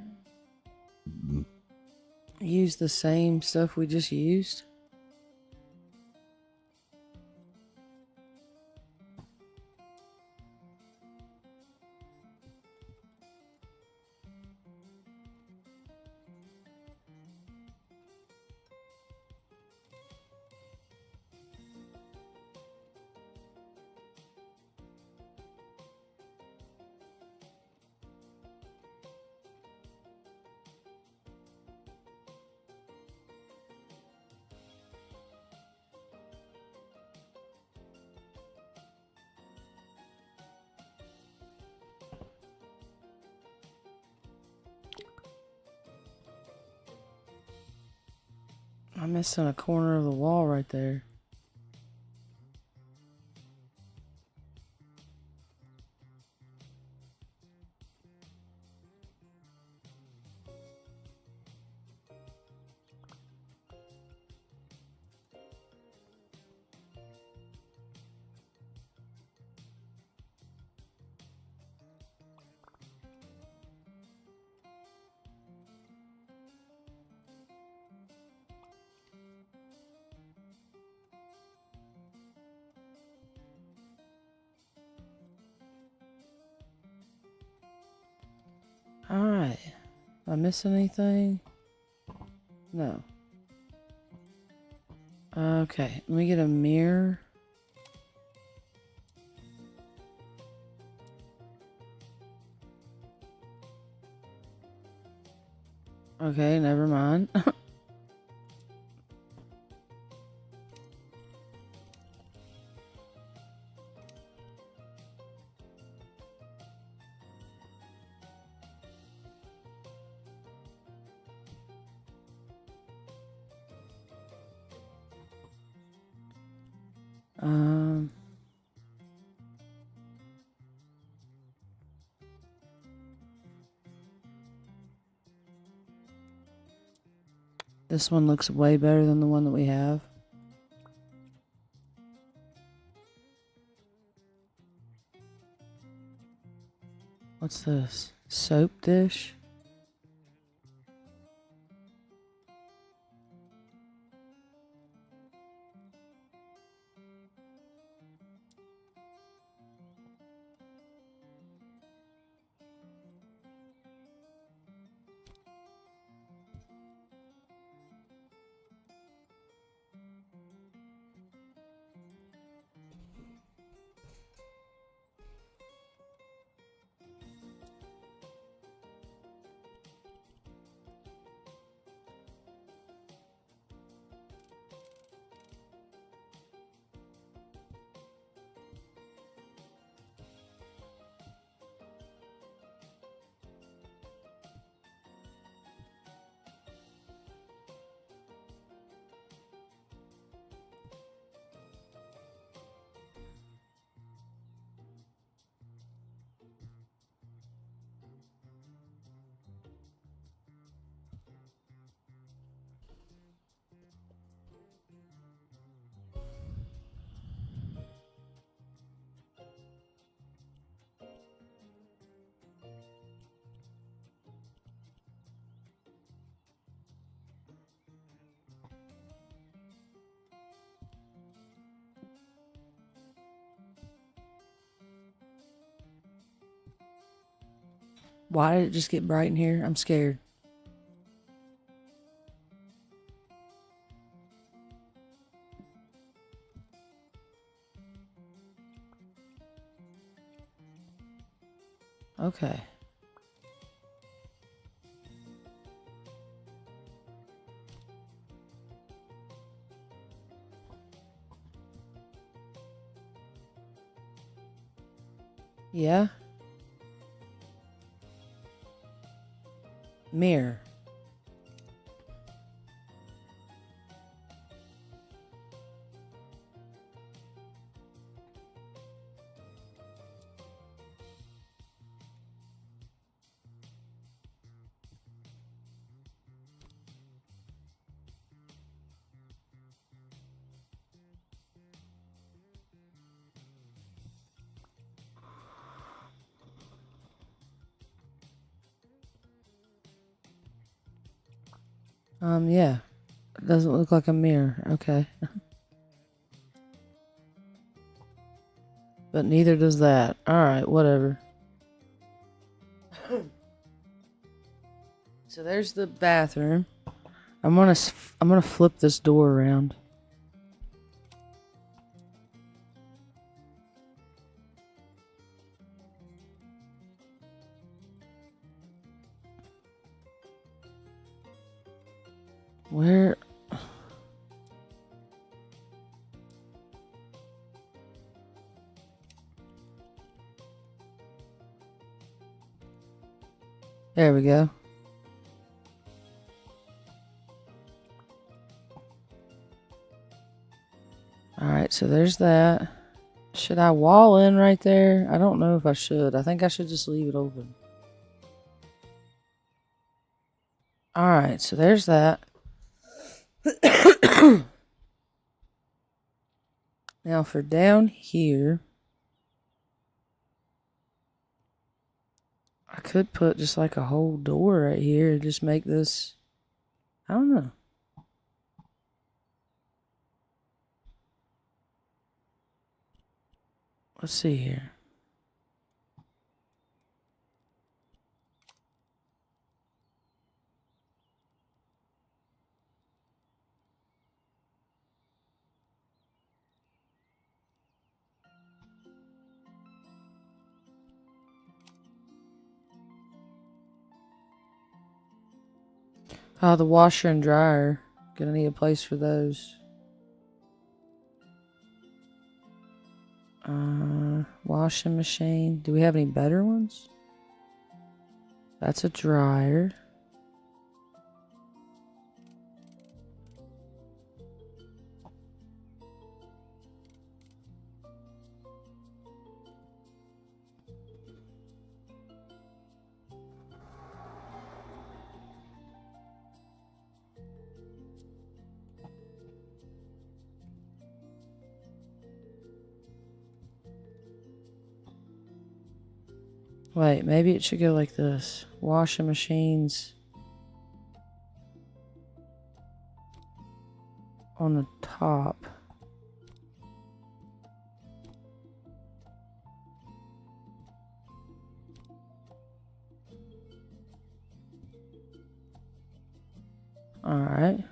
Use the same stuff we just used? I'm missing a corner of the wall right there. Alright. Am I missing anything? No. Okay, let me get a mirror. Okay, never mind. um... This one looks way better than the one that we have. What's this? Soap dish? Why did it just get bright in here? I'm scared. Okay. Yeah? Mirror. Yeah. It doesn't look like a mirror. Okay. But neither does that. Alright, whatever. So there's the bathroom. I'm gonna flip this door around. Where? There we go. Alright, so there's that. Should I wall in right there? I don't know if I should. I think I should just leave it open. Alright, so there's that. Now for down here, I could put just like a whole door right here and just make this, I don't know. Let's see here. Oh, the washer and dryer. Gonna need a place for those. Washing machine. Do we have any better ones? That's a dryer. Wait, maybe it should go like this. Washing machines on the top. Alright.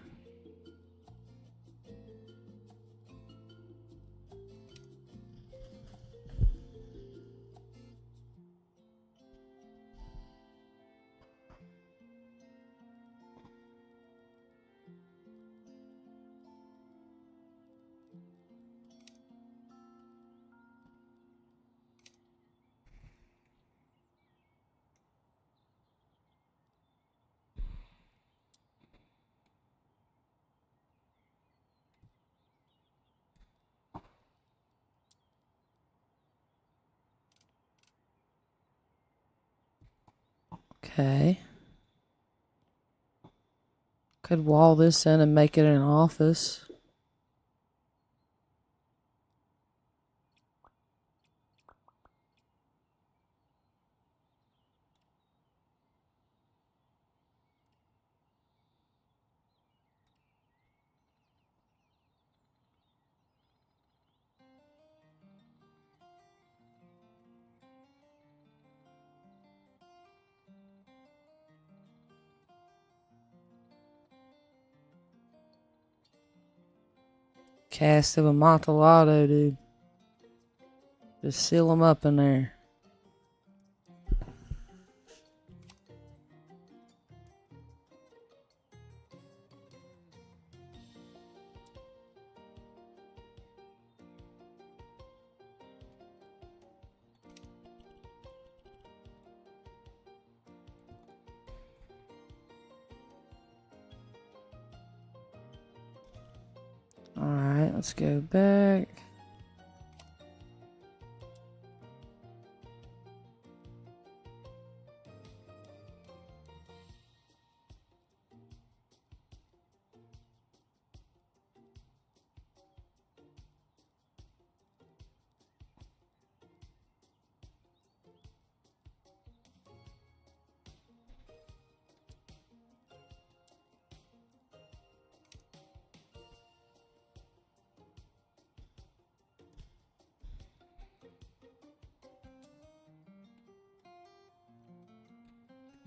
Okay. Could wall this in and make it an office. Cast of Amontillado, dude. Just seal them up in there. Alright, let's go back.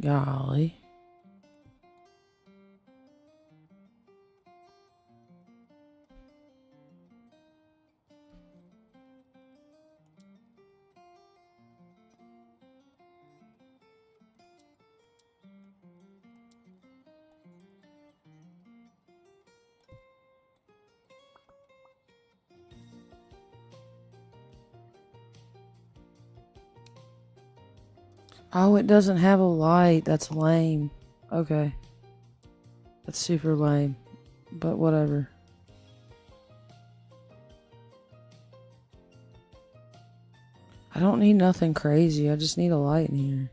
Golly. Oh, it doesn't have a light. That's lame. Okay. That's super lame. But whatever. I don't need nothing crazy. I just need a light in here.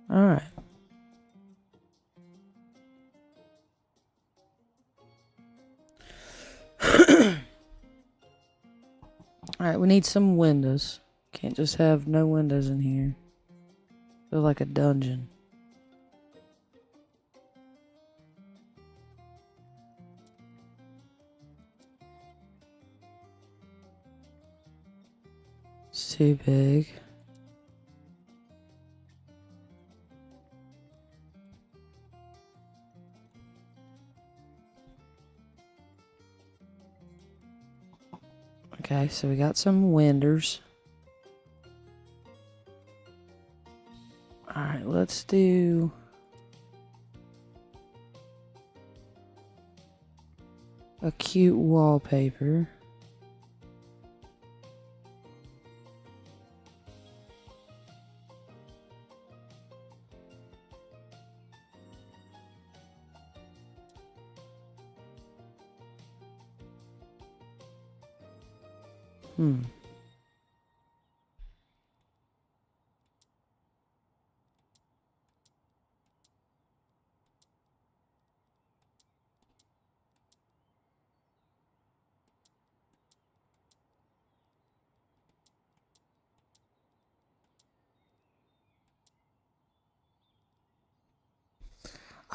Alright. Alright, we need some windows. Can't just have no windows in here. Feel like a dungeon. It's too big. Okay, so we got some windows. Alright, let's do... a cute wallpaper.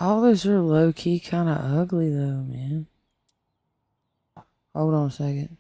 All those are low-key kind of ugly, though, man. Hold on a second.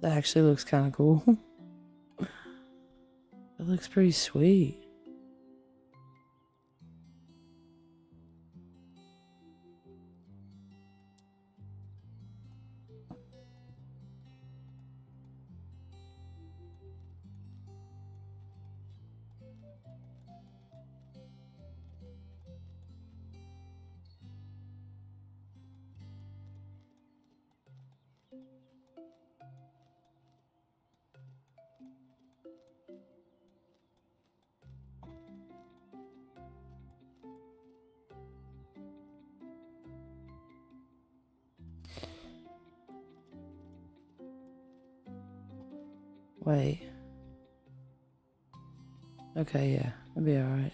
That actually looks kind of cool. It looks pretty sweet. Wait. Okay, yeah. It'll be alright.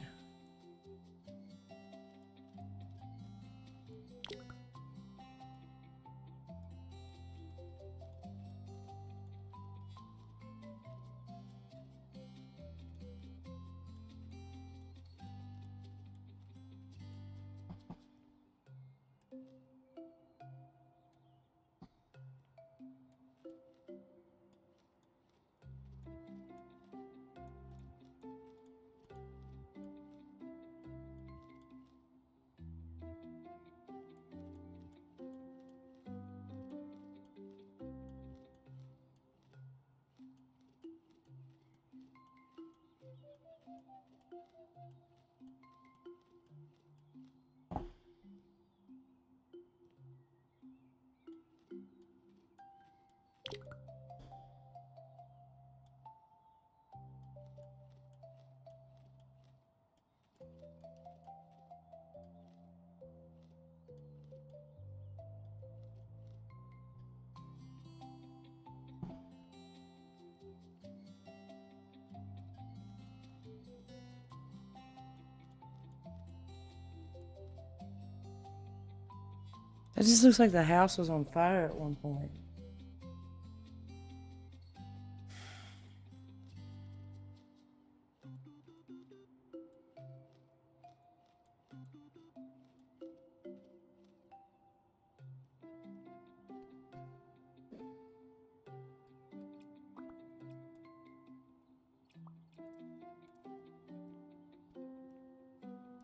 It just looks like the house was on fire at one point.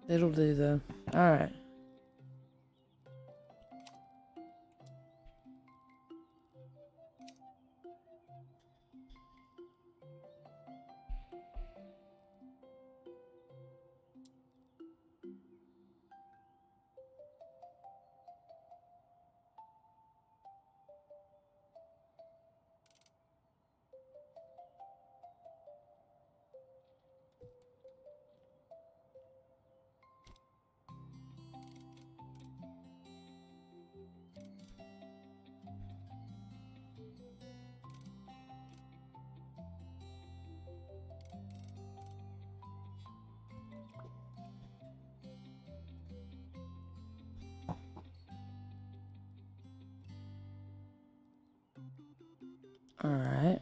It'll do though. Alright. Alright.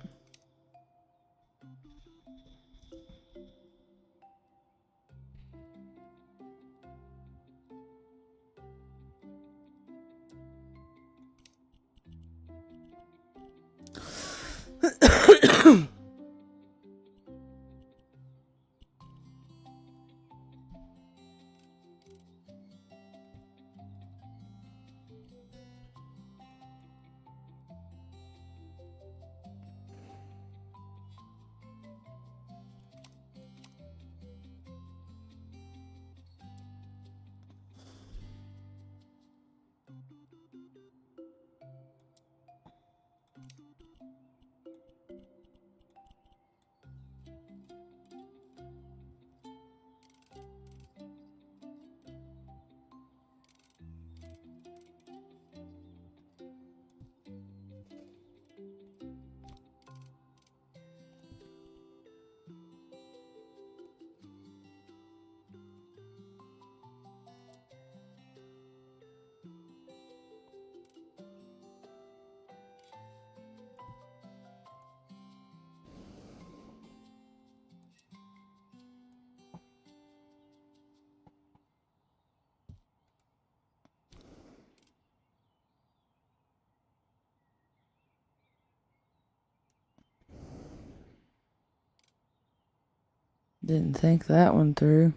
Didn't think that one through.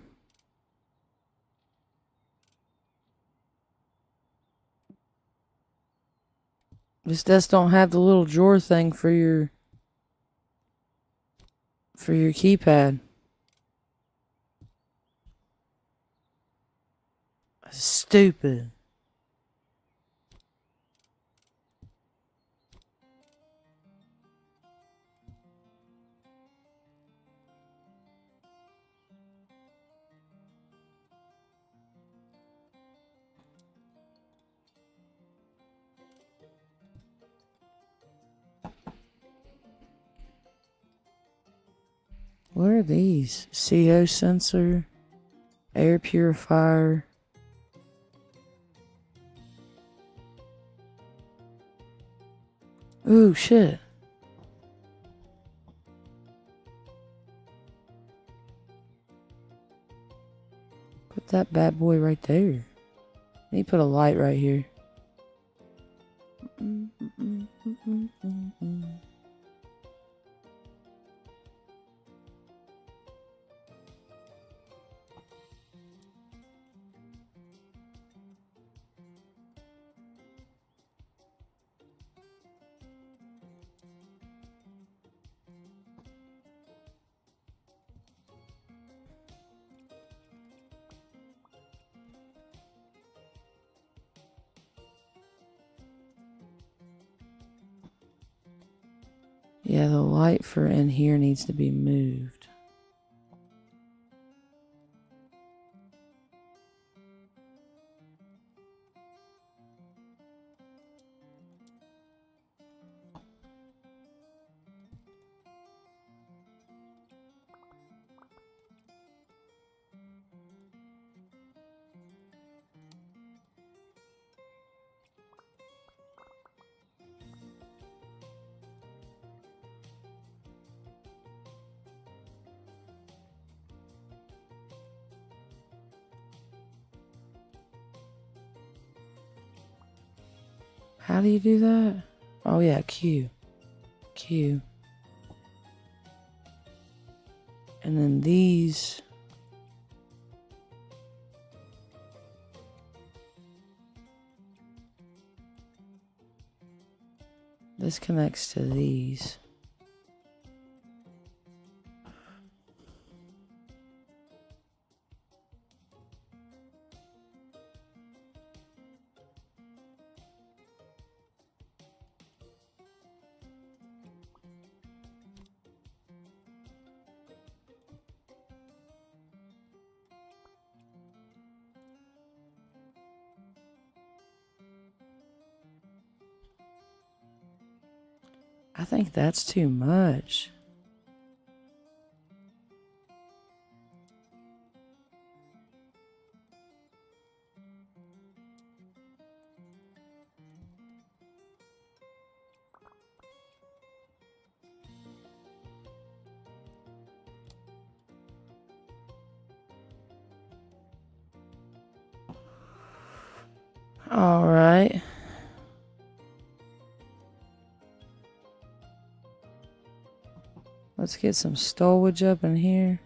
This desk don't have the little drawer thing for your keypad. Stupid. What are these? CO sensor, air purifier. Ooh, shit. Put that bad boy right there. Let me put a light right here. Yeah, the light for in here needs to be moved. How do you do that? Oh yeah, Q. Q. And then these. This connects to these. I think that's too much. All right. Let's get some stowage up in here.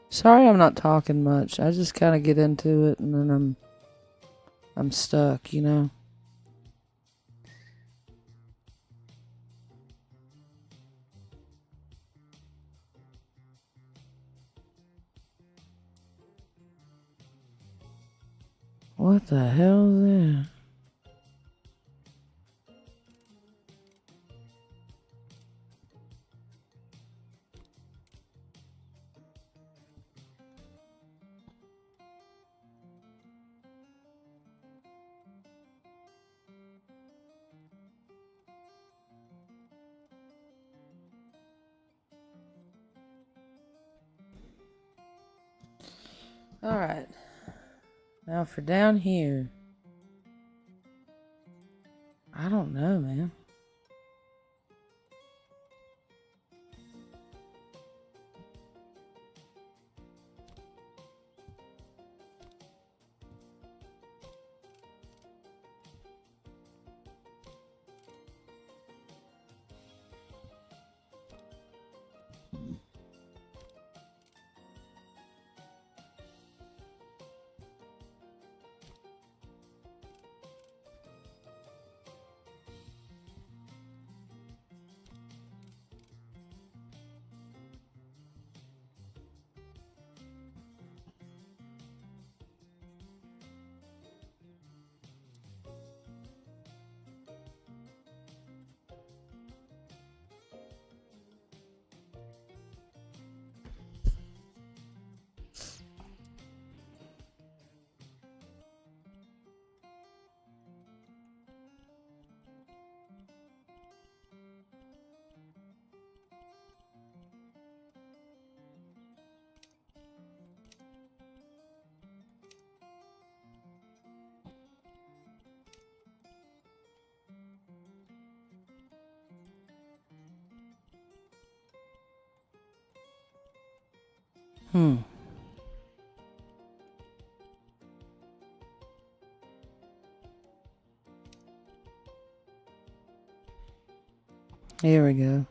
Sorry I'm not talking much. I just kind of get into it and then I'm stuck, you know. What the hell is that? Alright. Now for down here. I don't know, man. Here we go.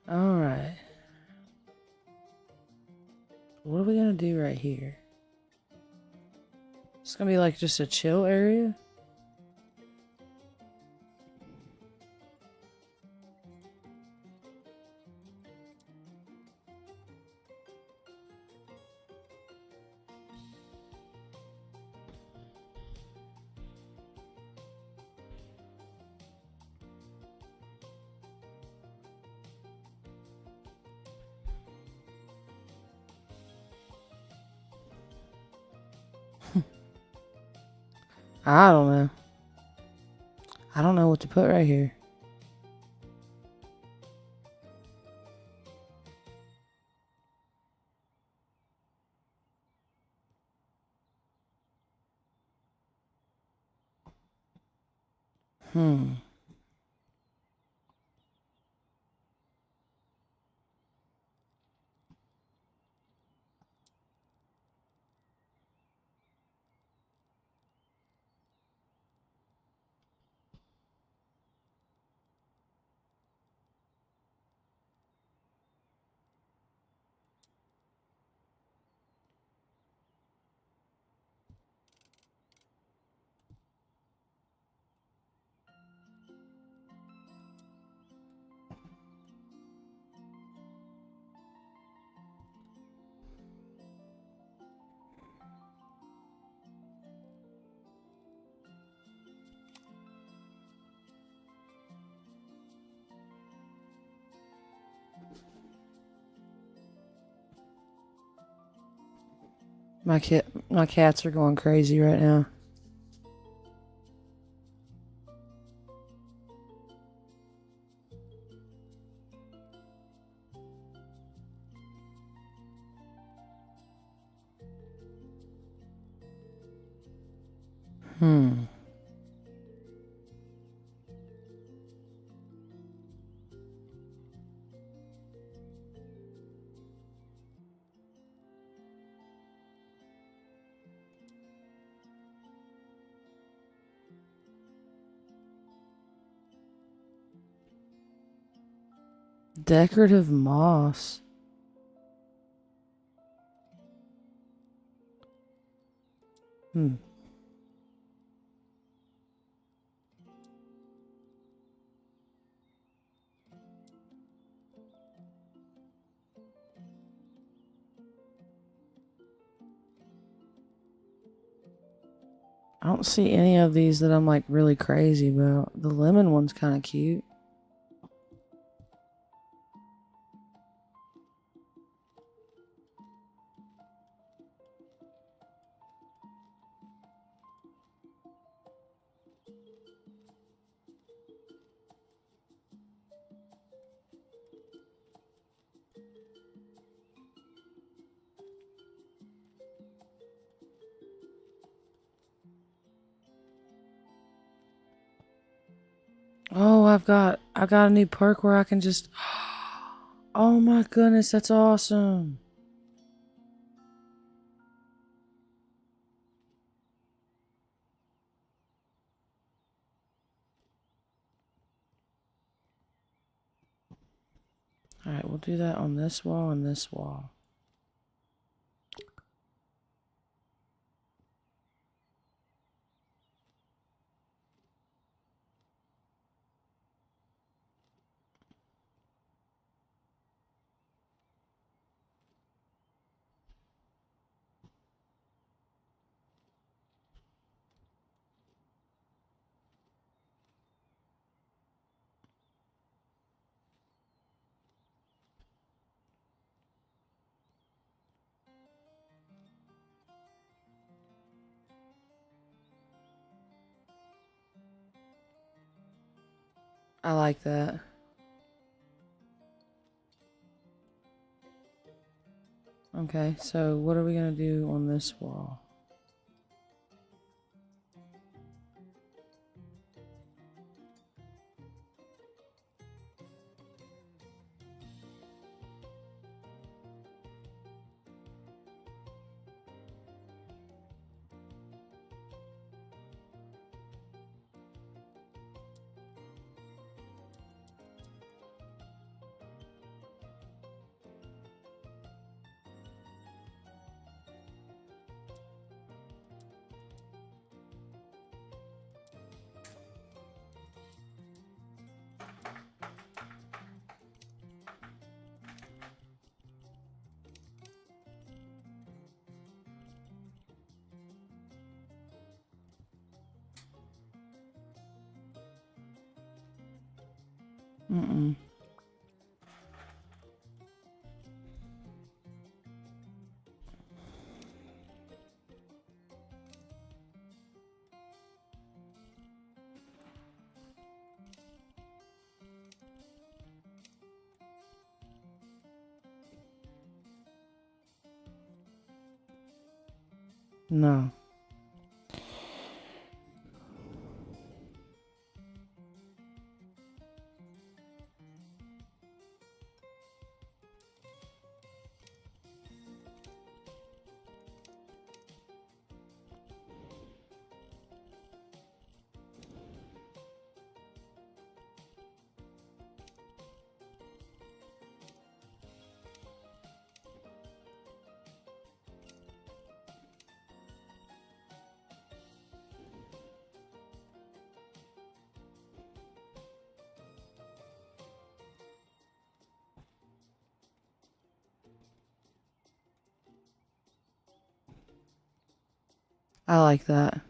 Alright. What are we gonna do right here? It's gonna be like just a chill area? I don't know. I don't know what to put right here. My cats are going crazy right now. Decorative moss. Hmm. I don't see any of these that I'm like really crazy about. The lemon one's kind of cute. Oh, I got a new perk where I can just oh my goodness, that's awesome. Alright, we'll do that on this wall and this wall. I like that. Okay, so what are we gonna do on this wall? Mm-mm. No. I like that.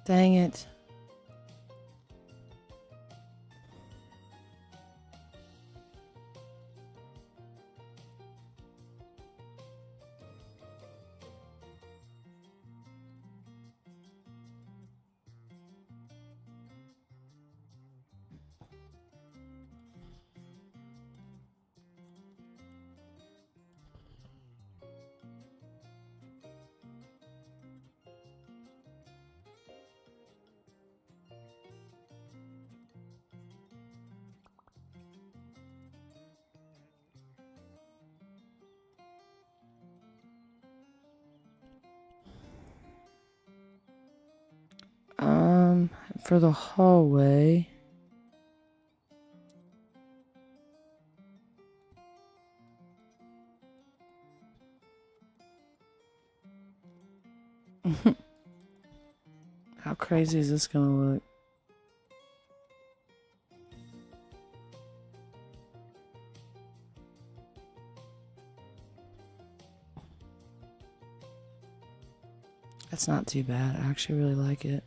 Dang it. for the hallway. How crazy is this gonna look? That's not too bad. I actually really like it.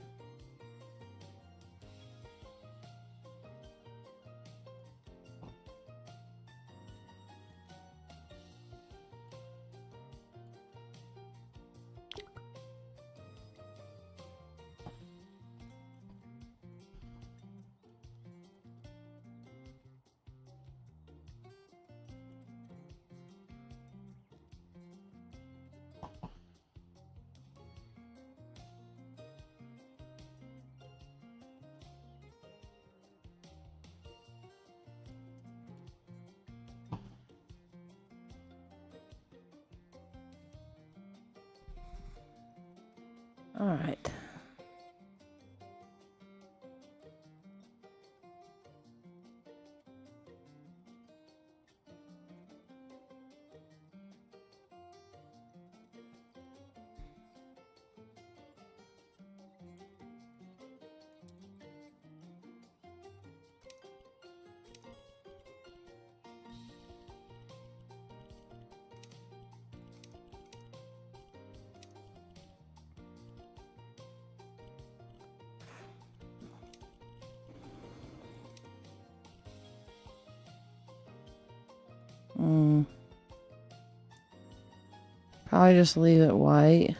All right. Probably just leave it white.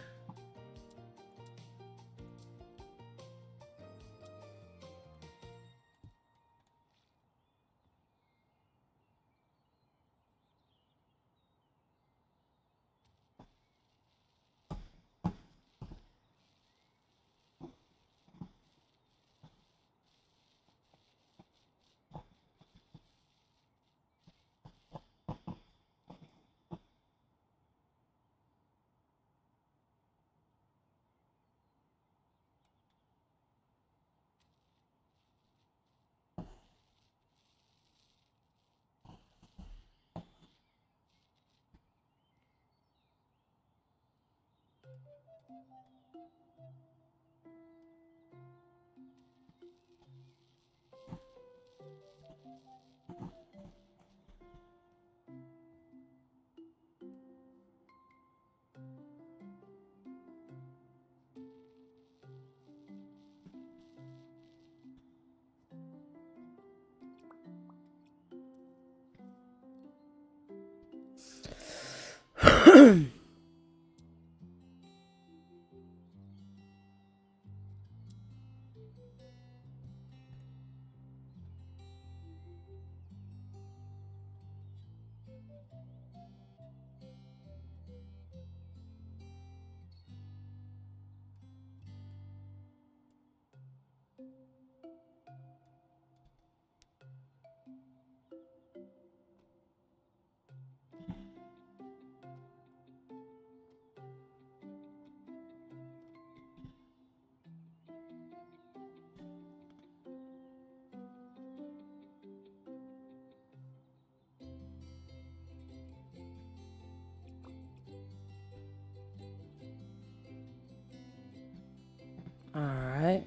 All right.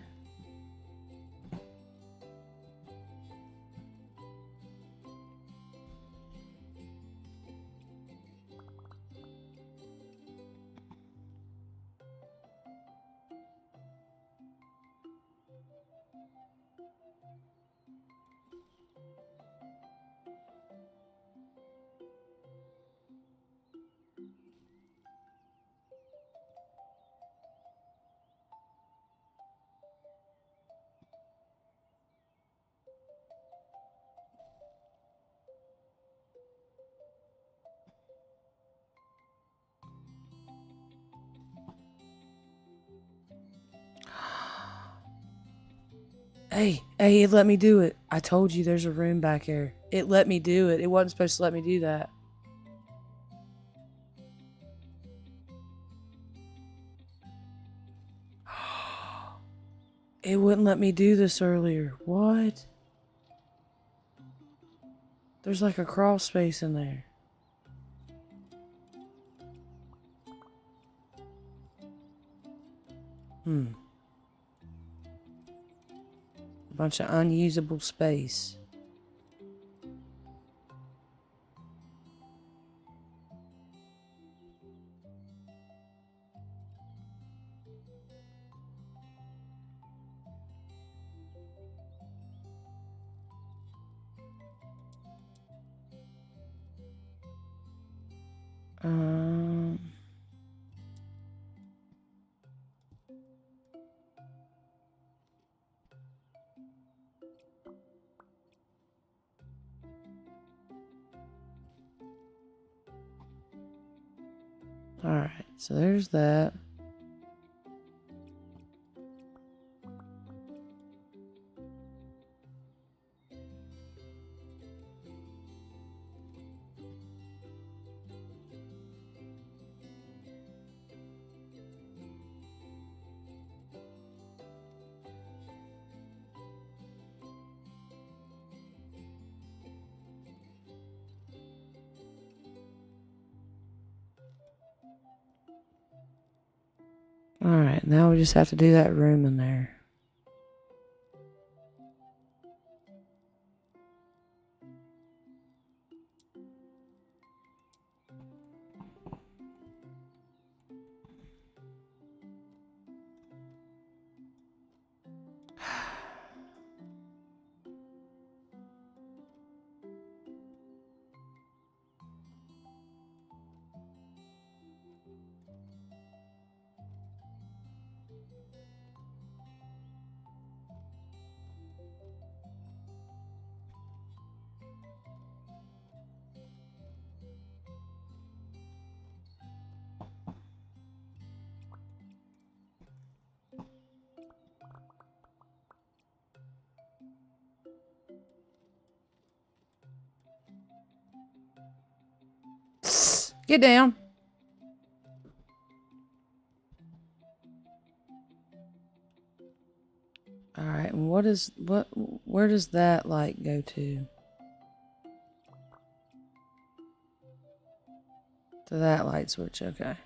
Hey, it let me do it. I told you there's a room back here. It let me do it. It wasn't supposed to let me do that. It wouldn't let me do this earlier. What? There's like a crawl space in there. A bunch of unusable space. Um. Alright, so there's that. Alright, now we just have to do that room in there. Get down. Alright, and where does that light go to? To that light switch, okay.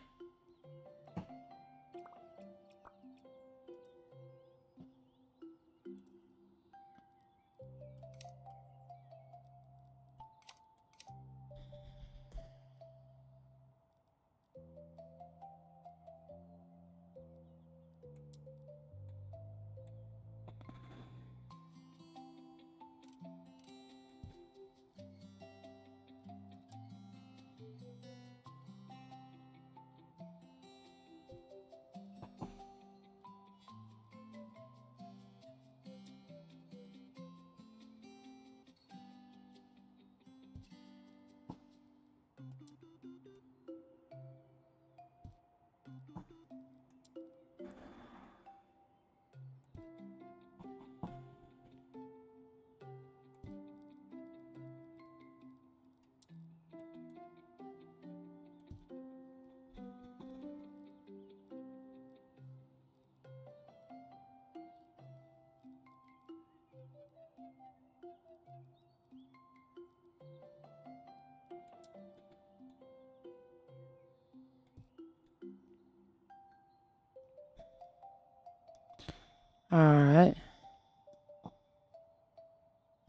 Alright.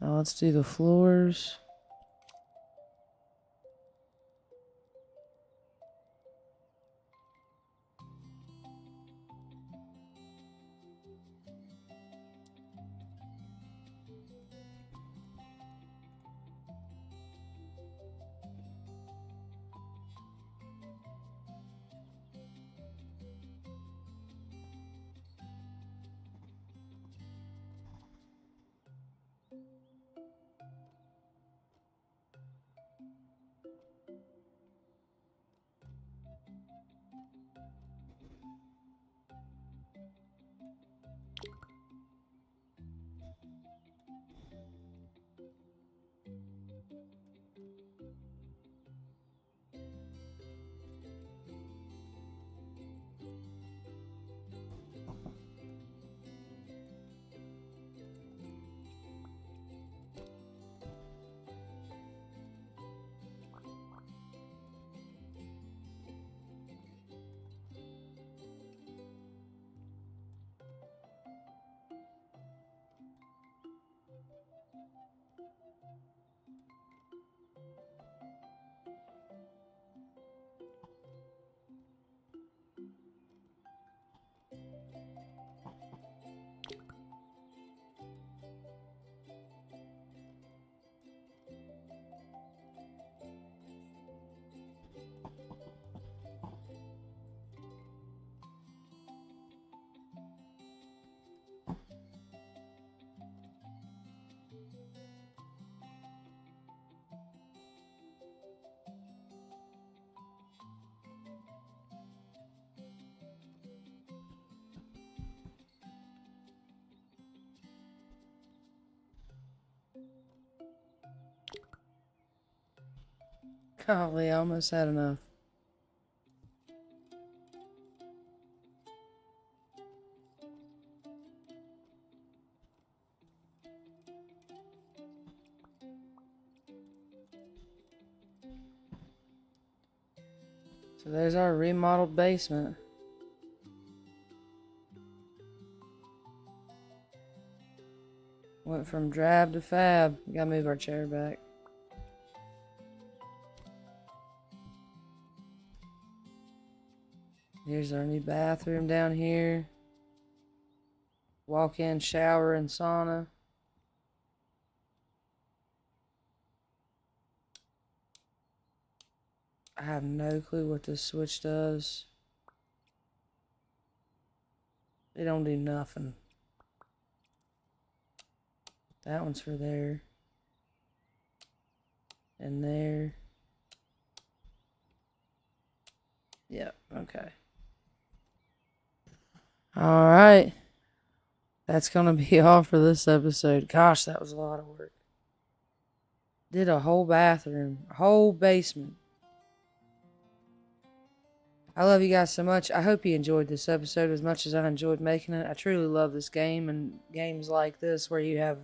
Now let's do the floors. Golly, I almost had enough. So there's our remodeled basement. Went from drab to fab. We gotta move our chair back. Here's our new bathroom down here. Walk-in shower and sauna. I have no clue what this switch does. It don't do nothing. That one's for there. And there. Yep, okay. Alright. That's gonna be all for this episode. Gosh, that was a lot of work. Did a whole bathroom, a whole basement. I love you guys so much. I hope you enjoyed this episode as much as I enjoyed making it. I truly love this game and games like this where you have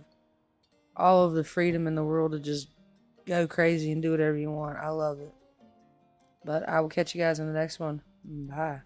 all of the freedom in the world to just go crazy and do whatever you want. I love it. But I will catch you guys in the next one. Bye.